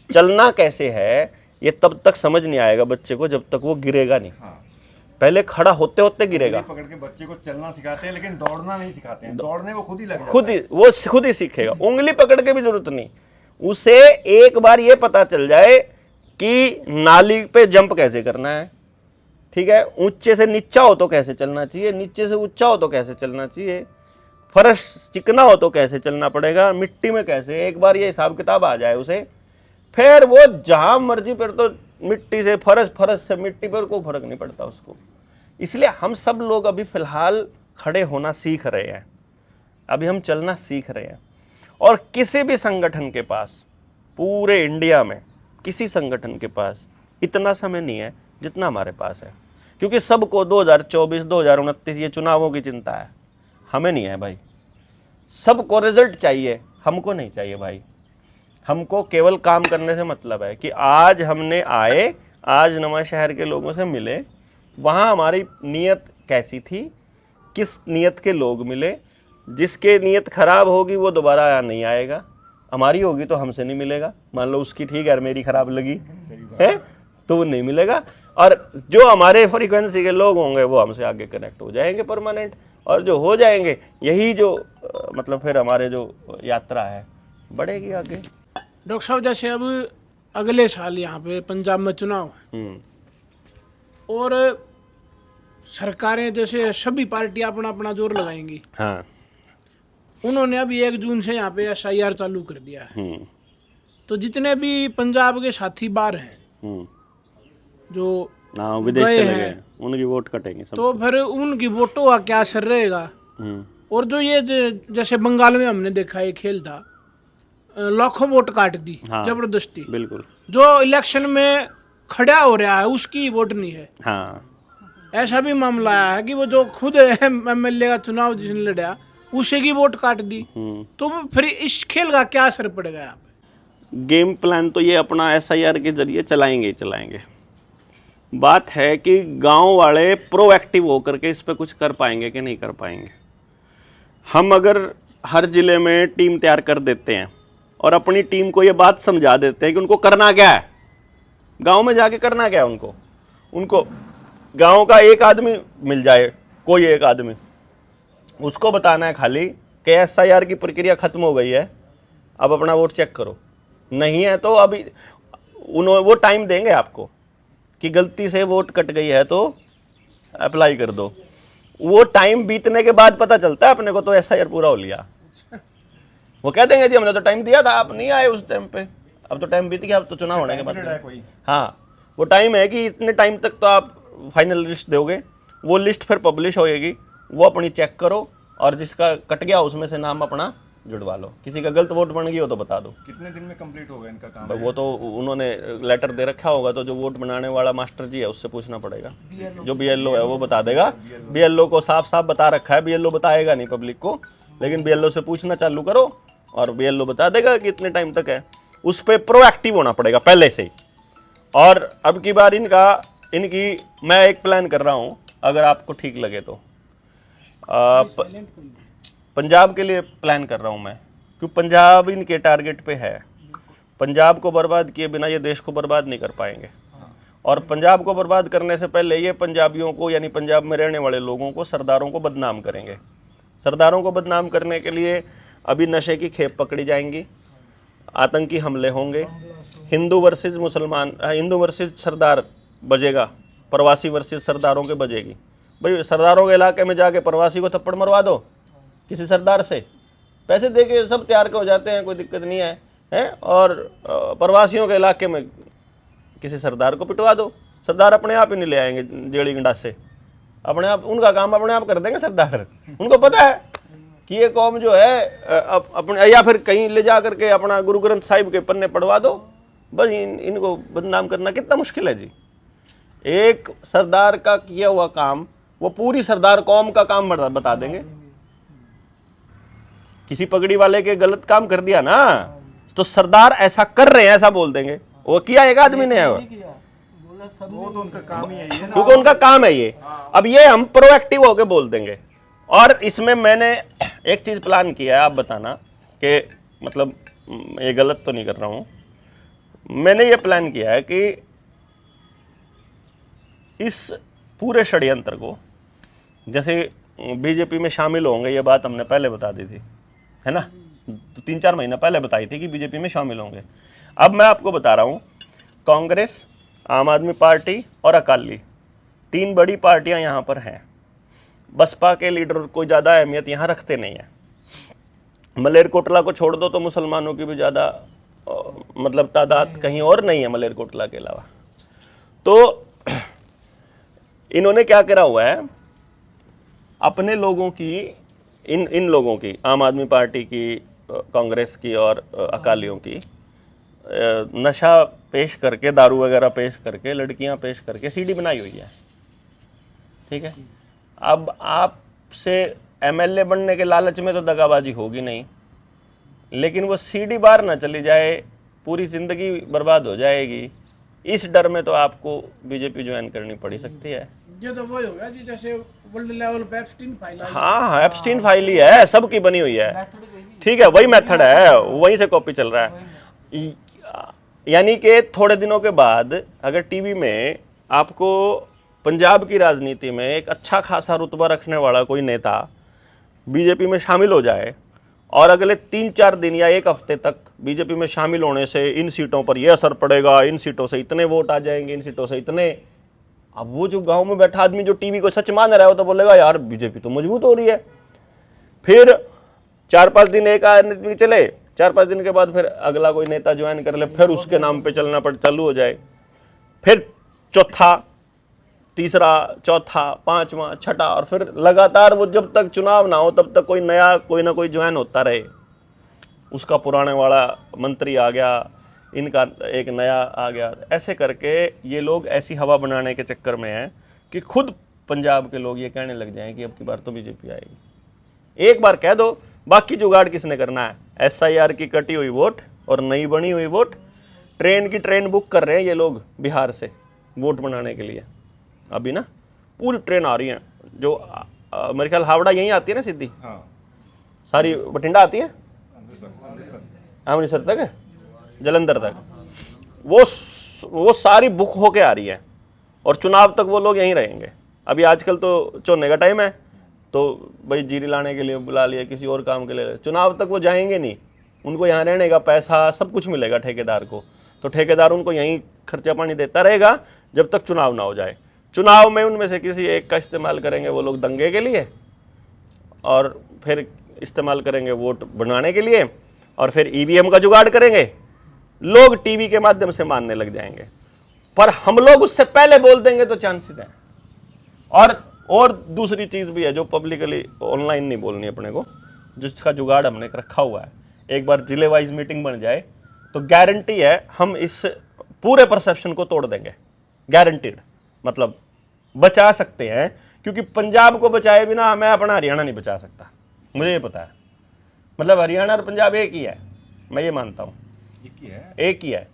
चलना कैसे है ये तब तक समझ नहीं आएगा बच्चे को जब तक वो गिरेगा नहीं। हाँ। पहले खड़ा होते होते गिरेगा। पकड़ के बच्चे को चलना सिखाते हैं लेकिन दौड़ना नहीं सिखाते हैं। दौड़ने वो खुद ही लग जाता खुद ही वो खुद ही सीखेगा, उंगली पकड़ के भी जरूरत नहीं। उसे एक बार ये पता चल जाए कि नाली पे जंप कैसे करना है, ठीक है, ऊंचे से नीचा हो तो कैसे चलना चाहिए, नीचे से ऊंचा हो तो कैसे चलना चाहिए, फर्श चिकना हो तो कैसे चलना पड़ेगा, मिट्टी में कैसे, एक बार ये हिसाब किताब आ जाए उसे, फिर वो जहां मर्जी पर तो मिट्टी से फर्श से मिट्टी पर कोई फर्क नहीं पड़ता उसको। इसलिए हम सब लोग अभी फिलहाल खड़े होना सीख रहे हैं, अभी हम चलना सीख रहे हैं। और किसी भी संगठन के पास, पूरे इंडिया में किसी संगठन के पास इतना समय नहीं है जितना हमारे पास है, क्योंकि सबको 2024, 2029 ये चुनावों की चिंता है, हमें नहीं है भाई। सबको रिजल्ट चाहिए, हमको नहीं चाहिए भाई। हमको केवल काम करने से मतलब है कि आज हमने आए, आज नवा शहर के लोगों से मिले, वहाँ हमारी नीयत कैसी थी, किस नीयत के लोग मिले, जिसके नीयत खराब होगी वो दोबारा यहाँ नहीं आएगा, हमारी होगी तो हमसे नहीं मिलेगा। मान लो उसकी ठीक है, मेरी खराब लगी है तो वो नहीं मिलेगा, और जो हमारे फ्रीक्वेंसी के लोग होंगे वो हमसे आगे कनेक्ट हो जाएंगे परमानेंट, और जो हो जाएंगे यही जो मतलब फिर हमारे जो यात्रा है बढ़ेगी आगे। डॉक्टर साहब जैसे अब अगले साल यहाँ पे पंजाब में चुनाव है और सरकारें जैसे सभी पार्टियां अपना अपना जोर लगाएंगी। हाँ, उन्होंने अभी 1 जून से यहाँ पे SIR चालू कर दिया है। तो जितने भी पंजाब के साथी बाहर हैं जो विदेश गए चले गए, हैं, उनकी वोट कटेंगे सब। तो फिर उनकी वोटों का क्या असर रहेगा। और जो ये जैसे बंगाल में हमने देखा ये खेल था, लाखों वोट काट दी। हाँ, जबरदस्ती। बिल्कुल। जो इलेक्शन में खड़ा हो रहा है उसकी वोट नहीं है। हाँ, ऐसा भी मामला आया है कि वो जो खुद MLA का चुनाव जिसने लड़ा उसे की वोट काट दी। तो फिर इस खेल का क्या असर पड़ेगा यहाँ पे? गेम प्लान तो ये अपना SIR के जरिए चलाएंगे ही चलाएंगे। बात है कि गांव वाले प्रोएक्टिव होकर के इस पे कुछ कर पाएंगे कि नहीं कर पाएंगे। हम अगर हर जिले में टीम तैयार कर देते हैं और अपनी टीम को ये बात समझा देते हैं कि उनको करना क्या है, गांव में जाके करना क्या है उनको गांव का एक आदमी मिल जाए, कोई एक आदमी, उसको बताना है खाली कि SIR की प्रक्रिया खत्म हो गई है, अब अपना वोट चेक करो। नहीं है तो अभी वो टाइम देंगे आपको कि गलती से वोट कट गई है तो अप्लाई कर दो। वो टाइम बीतने के बाद पता चलता है अपने को तो SIR पूरा हो लिया। वो कह देंगे जी हमने तो टाइम दिया था, आप नहीं आए उस टाइम पे, अब तो टाइम बीत गया, अब तो चुनाव होने के बाद। हाँ, वो टाइम है कि इतने टाइम तक तो आप फाइनल लिस्ट दोगे, वो लिस्ट फिर पब्लिश होएगी, वो अपनी चेक करो और जिसका कट गया उसमें से नाम अपना जुड़वा लो। किसी का गलत वोट बन गई हो तो बता दो। कितने दिन में कंप्लीट होगा इनका काम? वो तो उन्होंने लेटर दे रखा होगा, तो जो वोट बनाने वाला मास्टर जी है उससे पूछना पड़ेगा। जो BLO है वो बता देगा। BLO को साफ साफ बता रखा है, BLO बताएगा नहीं पब्लिक को, लेकिन BLO से पूछना चालू करो और BLO बता देगा कि इतने टाइम तक है। उस पर प्रोएक्टिव होना पड़ेगा पहले से ही। और अब की बार इनकी मैं एक प्लान कर रहा हूँ, अगर आपको ठीक लगे तो पंजाब के लिए प्लान कर रहा हूँ मैं, क्योंकि पंजाब इनके टारगेट पे है। पंजाब को बर्बाद किए बिना ये देश को बर्बाद नहीं कर पाएंगे। और पंजाब को बर्बाद करने से पहले ये पंजाबियों को, यानी पंजाब में रहने वाले लोगों को, सरदारों को बदनाम करेंगे। सरदारों को बदनाम करने के लिए अभी नशे की खेप पकड़ी जाएंगी, आतंकी हमले होंगे, हिंदू वर्सेस मुसलमान, हिंदू वर्सेस सरदार बजेगा, प्रवासी वर्सेस सरदारों के बजेगी। भाई सरदारों के इलाके में जाके प्रवासी को थप्पड़ मरवा दो किसी सरदार से, पैसे दे के सब तैयार के हो जाते हैं, कोई दिक्कत नहीं है। और प्रवासियों के इलाके में किसी सरदार को पिटवा दो, सरदार अपने आप ही नहीं ले आएंगे जेड़ी गंडा से, अपने आप उनका काम अपने आप कर देंगे सरदार। उनको पता है कि ये कौम जो है अपने, या फिर कहीं ले जा करके अपना गुरु ग्रंथ साहिब के पन्ने पढ़वा दो, बस इनको बदनाम करना कितना मुश्किल है जी। एक सरदार का किया हुआ काम वो पूरी सरदार कौम का काम बता देंगे। किसी पगड़ी वाले के गलत काम कर दिया ना तो सरदार ऐसा कर रहे हैं ऐसा बोल देंगे। वो किया एक आदमी ने है, वो तो उनका काम ही है ये, क्योंकि उनका काम है ये। अब ये हम प्रोएक्टिव होके बोल देंगे। और इसमें मैंने एक चीज प्लान किया है, आप बताना कि मतलब ये गलत तो नहीं कर रहा हूं। मैंने ये प्लान किया है कि इस पूरे षड्यंत्र को, जैसे बीजेपी में शामिल होंगे, ये बात हमने पहले बता दी थी, है ना, तो 3-4 महीना पहले बताई थी कि बीजेपी में शामिल होंगे। अब मैं आपको बता रहा हूँ, कांग्रेस, आम आदमी पार्टी और अकाली, 3 बड़ी पार्टियां यहाँ पर हैं। बसपा के लीडर कोई ज़्यादा अहमियत यहाँ रखते नहीं है। मलेरकोटला को छोड़ दो तो मुसलमानों की भी ज़्यादा मतलब तादाद कहीं और नहीं है मलेरकोटला के अलावा। तो इन्होंने क्या करा हुआ है, अपने लोगों की, इन लोगों की, आम आदमी पार्टी की, कांग्रेस की और अकालियों की, नशा पेश करके, दारू वगैरह पेश करके, लड़कियां पेश करके सीडी बनाई हुई है। ठीक है, अब आपसे MLA बनने के लालच में तो दगाबाजी होगी नहीं, लेकिन वो सीडी बाहर ना चली जाए, पूरी ज़िंदगी बर्बाद हो जाएगी, इस डर में तो आपको बीजेपी ज्वाइन करनी पड़ी सकती है। ये तो वही हो गया जी, जैसे वर्ल्ड लेवल पे एप्स्टीन फाइल आई। हाँ, एप्स्टीन फाइल ही है, सबकी बनी हुई है। ठीक है, वही मेथड है, वहीं से कॉपी चल रहा है। यानी कि थोड़े दिनों के बाद अगर टीवी में आपको पंजाब की राजनीति में एक अच्छा खासा रुतबा रखने वाला कोई नेता बीजेपी में शामिल हो जाए और अगले 3-4 दिन या 1 हफ्ते तक बीजेपी में शामिल होने से इन सीटों पर यह असर पड़ेगा, इन सीटों से इतने वोट आ जाएंगे, इन सीटों से इतने, अब वो जो गांव में बैठा आदमी जो टीवी को सच मान रहा है वो तो बोलेगा यार बीजेपी तो मजबूत हो रही है। फिर 4-5 दिन एक आदमी चले, 4-5 दिन के बाद फिर अगला कोई नेता ज्वाइन कर ले, फिर उसके नाम पे चलना चालू हो जाए, फिर चौथा, तीसरा, चौथा, 5वां, छठा, और फिर लगातार वो जब तक चुनाव ना हो तब तक कोई ना कोई ज्वाइन होता रहे। उसका पुराने वाला मंत्री आ गया, इनका एक नया आ गया, ऐसे करके ये लोग ऐसी हवा बनाने के चक्कर में हैं कि खुद पंजाब के लोग ये कहने लग जाएं कि अब की बार तो बीजेपी आएगी। एक बार कह दो, बाकी जुगाड़ किसने करना है? SIR की कटी हुई वोट और नई बनी हुई वोट, ट्रेन की ट्रेन बुक कर रहे हैं ये लोग बिहार से वोट बनाने के लिए। अभी ना पूरी ट्रेन आ रही है, जो मेरे ख्याल हावड़ा यहीं आती है ना सीधी, हाँ, सारी बठिंडा आती है, अमृतसर तक, जलंधर तक, वो सारी बुक होके आ रही है। और चुनाव तक वो लोग यहीं रहेंगे। अभी आजकल तो चुनने का टाइम है, तो भाई जीरी लाने के लिए बुला लिया, किसी और काम के लिए, चुनाव तक वो जाएंगे नहीं। उनको यहाँ रहने का पैसा सब कुछ मिलेगा ठेकेदार को, तो ठेकेदार उनको यहीं खर्चा पानी देता रहेगा जब तक चुनाव ना हो जाए। चुनाव में उनमें से किसी एक का इस्तेमाल करेंगे वो लोग दंगे के लिए, और फिर इस्तेमाल करेंगे वोट बनाने के लिए, और फिर ईवीएम का जुगाड़ करेंगे। लोग टीवी के माध्यम से मानने लग जाएंगे, पर हम लोग उससे पहले बोल देंगे तो चांसेस है। और दूसरी चीज भी है जो पब्लिकली ऑनलाइन नहीं बोलनी अपने को, जिसका जुगाड़ हमने रखा हुआ है। एक बार जिले वाइज मीटिंग बन जाए तो गारंटी है हम इस पूरे परसेप्शन को तोड़ देंगे, गारंटीड। मतलब बचा सकते हैं, क्योंकि पंजाब को बचाए बिना मैं अपना हरियाणा नहीं बचा सकता, मुझे ये पता है। मतलब हरियाणा और पंजाब एक ही है, मैं ये मानता हूँ, एक ही है।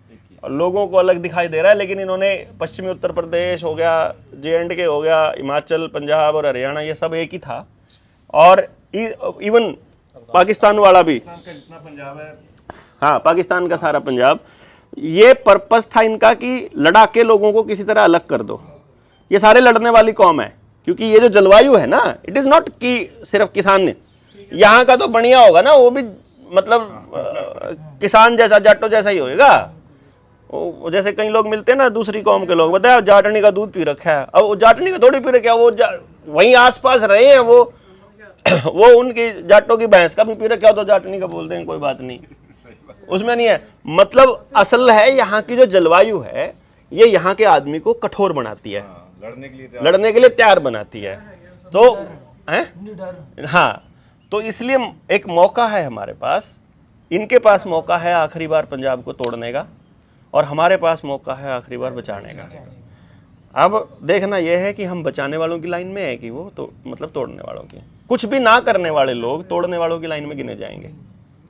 और लोगों को अलग दिखाई दे रहा है, लेकिन इन्होंने पश्चिमी उत्तर प्रदेश हो गया, JNK हो गया, हिमाचल, पंजाब और हरियाणा, ये सब एक ही था। और इवन पाकिस्तान वाला भी, जितना पंजाब है, हाँ पाकिस्तान का सारा पंजाब, ये पर्पस था इनका कि लड़ा के लोगों को किसी तरह अलग कर दो। ये सारे लड़ने वाली कौम है, क्योंकि ये जो जलवायु है ना, इट इज नॉट कि सिर्फ किसान ने, यहाँ का तो बढ़िया होगा ना, वो भी मतलब किसान जैसा, जाटो जैसा ही होएगा। जैसे कई लोग मिलते हैं ना दूसरी कौम के लोग, बताया जाटनी का दूध पी रखा है, अब वो जाटनी का थोड़ी पी रखा है, वो वहीं आसपास रहे हैं, वो उनकी जाटों की भैंस का भी पी रखा है, तो जाटनी का बोलते हैं, कोई बात नहीं, उसमें नहीं है। मतलब असल है यहाँ की जो जलवायु है, ये यहाँ के आदमी को कठोर बनाती है, लड़ने के लिए तैयार बनाती है। तो है हाँ, तो इसलिए एक मौका है हमारे पास, इनके पास मौका है आखिरी बार पंजाब को तोड़ने का, और हमारे पास मौका है आखिरी बार बचाने का। अब देखना यह है कि हम बचाने वालों की लाइन में है कि वो तो मतलब तोड़ने वालों की। कुछ भी ना करने वाले लोग तोड़ने वालों की लाइन में गिने जाएंगे,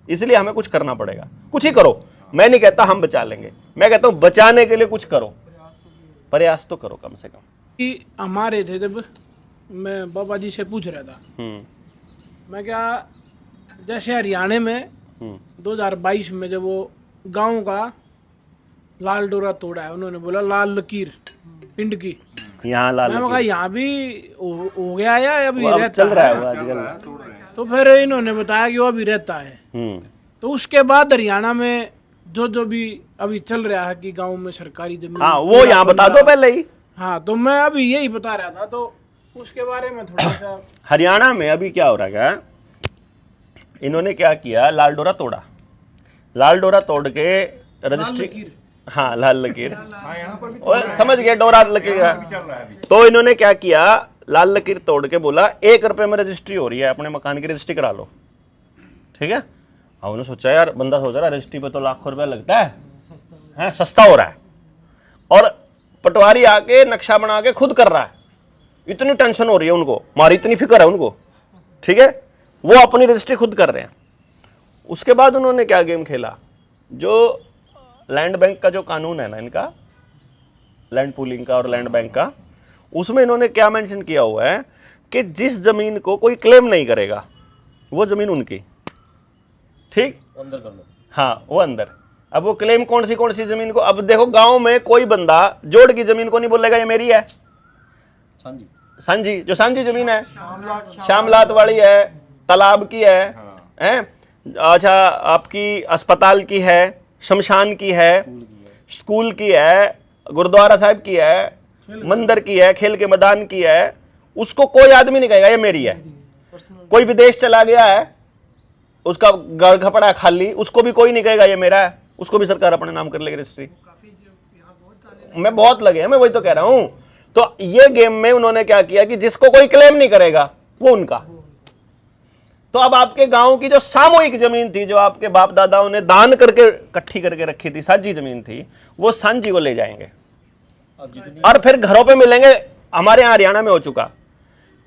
इसलिए हमें कुछ करना पड़ेगा। कुछ ही करो, मैं नहीं कहता हम बचा लेंगे, मैं कहता हूँ बचाने के लिए कुछ करो, प्रयास तो करो कम से कम। कि हमारे थे, जब मैं बाबा जी से पूछ रहा था, मैं क्या, जैसे हरियाणा में 2022 में जब वो गांव का लाल डोरा तोड़ा है, उन्होंने बोला लाल लकीर पिंड की, यहाँ लाल मैं कहा यहाँ भी हो गया या अभी रहता चल रहा है आजकल। तो फिर इन्होंने बताया कि वो अभी रहता है। तो उसके बाद हरियाणा में जो भी अभी चल रहा है कि गांव में सरकारी जमीन, हाँ वो यहाँ बता दो पहले ही। हाँ, तो मैं अभी यही बता रहा था, तो उसके बारे में थोड़ा सा। हरियाणा में अभी क्या हो रहा है, इन्होंने क्या किया, लाल डोरा तोड़ा, लाल डोरा तोड़ के रजिस्ट्री, हाँ लाल लकीर, समझ गए, डोरा लकीर। तो इन्होंने क्या किया, लाल लकीर तोड़ के बोला 1 रुपए में रजिस्ट्री हो रही है, अपने मकान की रजिस्ट्री करा लो, ठीक है। अब उन्होंने सोचा यार, बंदा सोच रहा है रजिस्ट्री पे तो लाखों रुपया लगता है, सस्ता हो रहा है, और पटवारी आके नक्शा बना के खुद कर रहा है। इतनी टेंशन हो रही है उनको, मारी इतनी फिक्र है उनको, ठीक है, वो अपनी रजिस्ट्री खुद कर रहे हैं। उसके बाद उन्होंने क्या गेम खेला, जो लैंड बैंक का जो कानून है ना इनका, लैंड पूलिंग का और लैंड बैंक का, उसमें इन्होंने क्या मेंशन किया हुआ है कि जिस जमीन को कोई क्लेम नहीं करेगा वो जमीन उनकी, ठीक, अंदर कर लो। हाँ वो अंदर। अब वो क्लेम कौन सी जमीन को, अब देखो गांव में कोई बंदा जोड़ की जमीन को नहीं बोलेगा ये मेरी है, सांझी जो सांझी जमीन है, श्यामलात वाली है, तालाब की है, अच्छा आपकी अस्पताल की है, शमशान की है, स्कूल की है, गुरुद्वारा साहिब की है, मंदिर की है, खेल के मैदान की है, उसको कोई आदमी नहीं कहेगा ये मेरी है। कोई विदेश चला गया है, उसका घर खपड़ा है खाली, उसको भी कोई नहीं कहेगा ये मेरा है, उसको भी सरकार अपने नाम कर लेगी रजिस्ट्री। मैं बहुत लगे हैं, मैं वही तो कह रहा हूं। तो ये गेम में उन्होंने क्या किया कि जिसको कोई क्लेम नहीं करेगा वो उनका। तो अब आपके गांव की जो सामूहिक जमीन थी, जो आपके बाप दादाओं ने दान करके इकट्ठी करके रखी थी, साझी जमीन थी, वो सांझी को ले जाएंगे और फिर घरों पे मिलेंगे। हमारे यहाँ हरियाणा में हो चुका,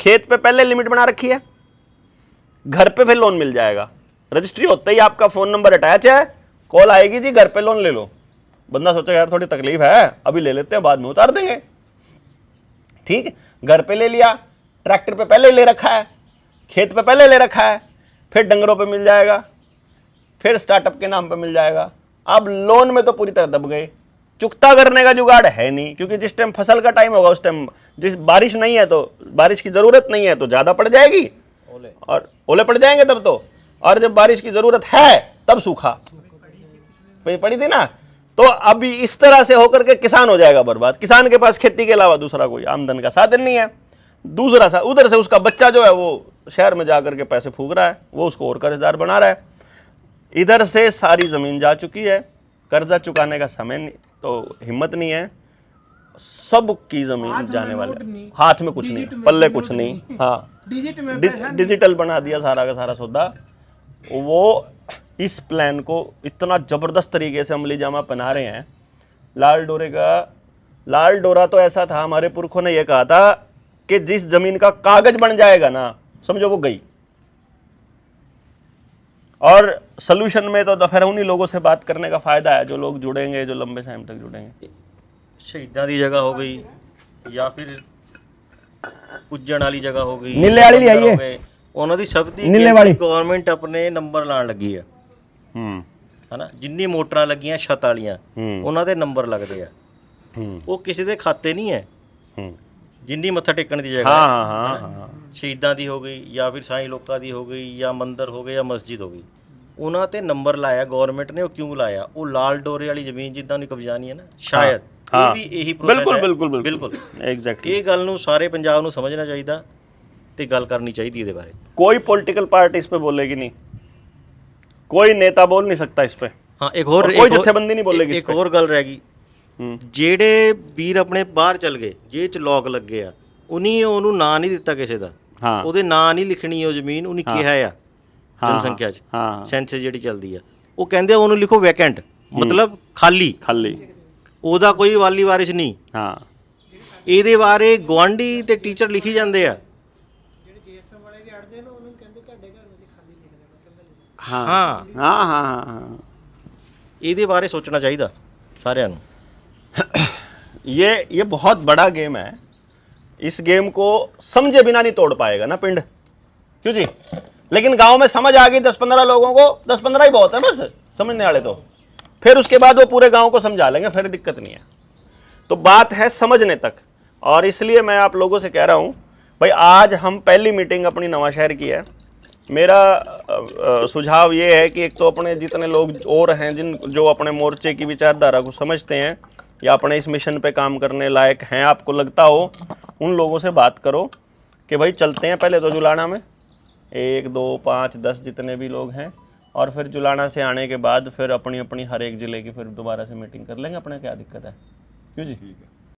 खेत पे पहले लिमिट बना रखी है, घर पे फिर लोन मिल जाएगा। रजिस्ट्री होते ही आपका फोन नंबर अटैच है, कॉल आएगी जी घर पे लोन ले लो। बंदा सोचेगा यार थोड़ी तकलीफ है, अभी ले लेते हैं बाद में उतार देंगे, ठीक, घर पे ले लिया, ट्रैक्टर पे पहले ले रखा है, खेत पे पहले ले रखा है, फिर डंगरों पे मिल जाएगा, फिर स्टार्टअप के नाम पे मिल जाएगा। अब लोन में तो पूरी तरह दब गए, चुकता करने का जुगाड़ है नहीं, क्योंकि जिस टाइम फसल का टाइम होगा उस टाइम जिस बारिश नहीं है, तो बारिश की जरूरत नहीं है तो ज्यादा पड़ जाएगी और ओले पड़ जाएंगे तब तो, और जब बारिश की जरूरत है तब सूखा पड़ी थी ना। तो अभी इस तरह से होकर के किसान हो जाएगा बर्बाद। किसान के पास खेती के अलावा दूसरा कोई आमदन का साधन नहीं है। दूसरा सा उधर से उसका बच्चा जो है वो शहर में जाकर के पैसे फूक रहा है, वो उसको और कर्जदार बना रहा है। इधर से सारी जमीन जा चुकी है, कर्जा चुकाने का समय नहीं, तो हिम्मत नहीं है, सबकी जमीन जाने वाले, हाथ में कुछ नहीं, पल्ले कुछ नहीं। हाँ, डिजिटल बना दिया सारा का सारा सौदा। वो इस प्लान को इतना जबरदस्त तरीके से अमली जामा पहना रहे हैं। लाल डोरा तो ऐसा था, हमारे पुरखों ने यह कहा था कि जिस जमीन का कागज बन जाएगा ना, समझो वो गई। और सॉल्यूशन में तो फिर उन्हीं लोगों से बात करने का फायदा है जो लोग जुड़ेंगे, जो लंबे टाइम तक जुड़ेंगे। शहीदां दी जगह हो गई या फिर ਪੁੱਜਣ ਵਾਲੀ ਜਗ੍ਹਾ ਹੋ ਗਈ, ਨੀਲੇ ਵਾਲੀ ਲਈ ਹੈ ਉਹਨਾਂ ਦੀ ਸਭ ਦੀ ਗਵਰਨਮੈਂਟ ਆਪਣੇ ਨੰਬਰ ਲਾਣ ਲੱਗੀ ਆ। ਹਨਾ, ਜਿੰਨੀ ਮੋਟਰਾਂ ਲੱਗੀਆਂ ਛੱਤ ਵਾਲੀਆਂ ਉਹਨਾਂ ਦੇ ਨੰਬਰ ਲੱਗਦੇ ਆ, ਉਹ ਕਿਸੇ ਦੇ ਖਾਤੇ ਨਹੀਂ ਹੈ। ਜਿੰਨੀ ਮੱਥਾ ਟੇਕਣ ਦੀ ਜਗ੍ਹਾ ਸ਼ਹੀਦਾਂ ਦੀ ਹੋ ਗਈ ਜਾਂ ਫਿਰ ਸਾਈਂ ਲੋਕਾਂ ਦੀ ਹੋ ਗਈ ਜਾਂ ਮੰਦਿਰ ਹੋ ਗਏ ਜਾਂ ਮਸਜਿਦ ਹੋ ਗਈ, ਉਹਨਾਂ ਤੇ ਨੰਬਰ ਲਾਇਆ ਗਵਰਨਮੈਂਟ ਨੇ। ਉਹ ਕਿਉਂ ਲਾਇਆ? ਉਹ ਲਾਲ ਡੋਰੇ ਵਾਲੀ ਜ਼ਮੀਨ ਜਿੱਦਾਂ ਦੀ ਕਬਜ਼ਾ ਨਹੀਂ ਹੈ ਨਾ, ਸ਼ਾਇਦ ਇਹ ਵੀ ਇਹੀ ਬਿਲਕੁਲ ਬਿਲਕੁਲ ਬਿਲਕੁਲ ਐਗਜ਼ੈਕਟਲੀ। ਇਹ ਗੱਲ ਨੂੰ ਸਾਰੇ ਪੰਜਾਬ ਨੂੰ ਸਮਝਣਾ ਚਾਹੀਦਾ ਤੇ ਗੱਲ ਕਰਨੀ ਚਾਹੀਦੀ ਇਹਦੇ ਬਾਰੇ। कोई पॉलिटिकल पार्टी इस पे बोलेगी नहीं, कोई नेता बोल नहीं सकता इस पे। हाँ, एक और कोई जत्थेबंदी नहीं बोलेगी। एक और गल रह गई, ਜਿਹੜੇ ਵੀਰ ਆਪਣੇ ਬਾਹਰ ਚਲ ਗਏ, ਜੇਲ੍ਹ ਚ ਲੋਕ ਲੱਗੇ ਆ, ਉਹਨੂੰ ਨਾਂ ਨਹੀਂ ਦਿੱਤਾ ਕਿਸੇ ਦਾ। ਉਹਦੇ ਨਾਂ ਨਹੀਂ ਲਿਖਣੀ ਉਹ ਜ਼ਮੀਨ, ਉਹਨੇ ਕਿਹਾ ਆ ਜਨਸੰਖਿਆ ਚ ਸੈਂਸਸ ਜਿਹੜੀ ਚੱਲਦੀ ਆ, ਉਹ ਕਹਿੰਦੇ ਉਹਨੂੰ ਲਿਖੋ ਵੈਕੈਂਟ, ਮਤਲਬ ਖਾਲੀ। ਉਹਦਾ ਕੋਈ ਵਾਲੀ ਵਾਰਿਸ ਨਹੀਂ। ਇਹਦੇ ਬਾਰੇ ਗੁਆਂਢੀ ਤੇ ਟੀਚਰ ਲਿਖੀ ਜਾਂਦੇ ਆ। ਇਹਦੇ ਬਾਰੇ सोचना चाहिए सारे ਨੂੰ। ये बहुत बड़ा गेम है। इस गेम को समझे बिना नहीं तोड़ पाएगा ना पिंड, क्यों जी? लेकिन गांव में समझ आ गई 10-15 लोगों को, 10-15 ही बहुत है बस समझने वाले, तो फिर उसके बाद वो पूरे गांव को समझा लेंगे, फिर दिक्कत नहीं है। तो बात है समझने तक। और इसलिए मैं आप लोगों से कह रहा हूं भाई, आज हम पहली मीटिंग अपनी नवांशहर की है। मेरा सुझाव ये है कि एक तो अपने जितने लोग और हैं जो अपने मोर्चे की विचारधारा को समझते हैं या अपने इस मिशन पे काम करने लायक हैं, आपको लगता हो, उन लोगों से बात करो कि भाई चलते हैं पहले तो जुलाना में 1, 2, 5, 10 जितने भी लोग हैं, और फिर जुलाना से आने के बाद फिर अपनी अपनी हर एक ज़िले की फिर दोबारा से मीटिंग कर लेंगे। अपने क्या दिक्कत है, क्यों जी?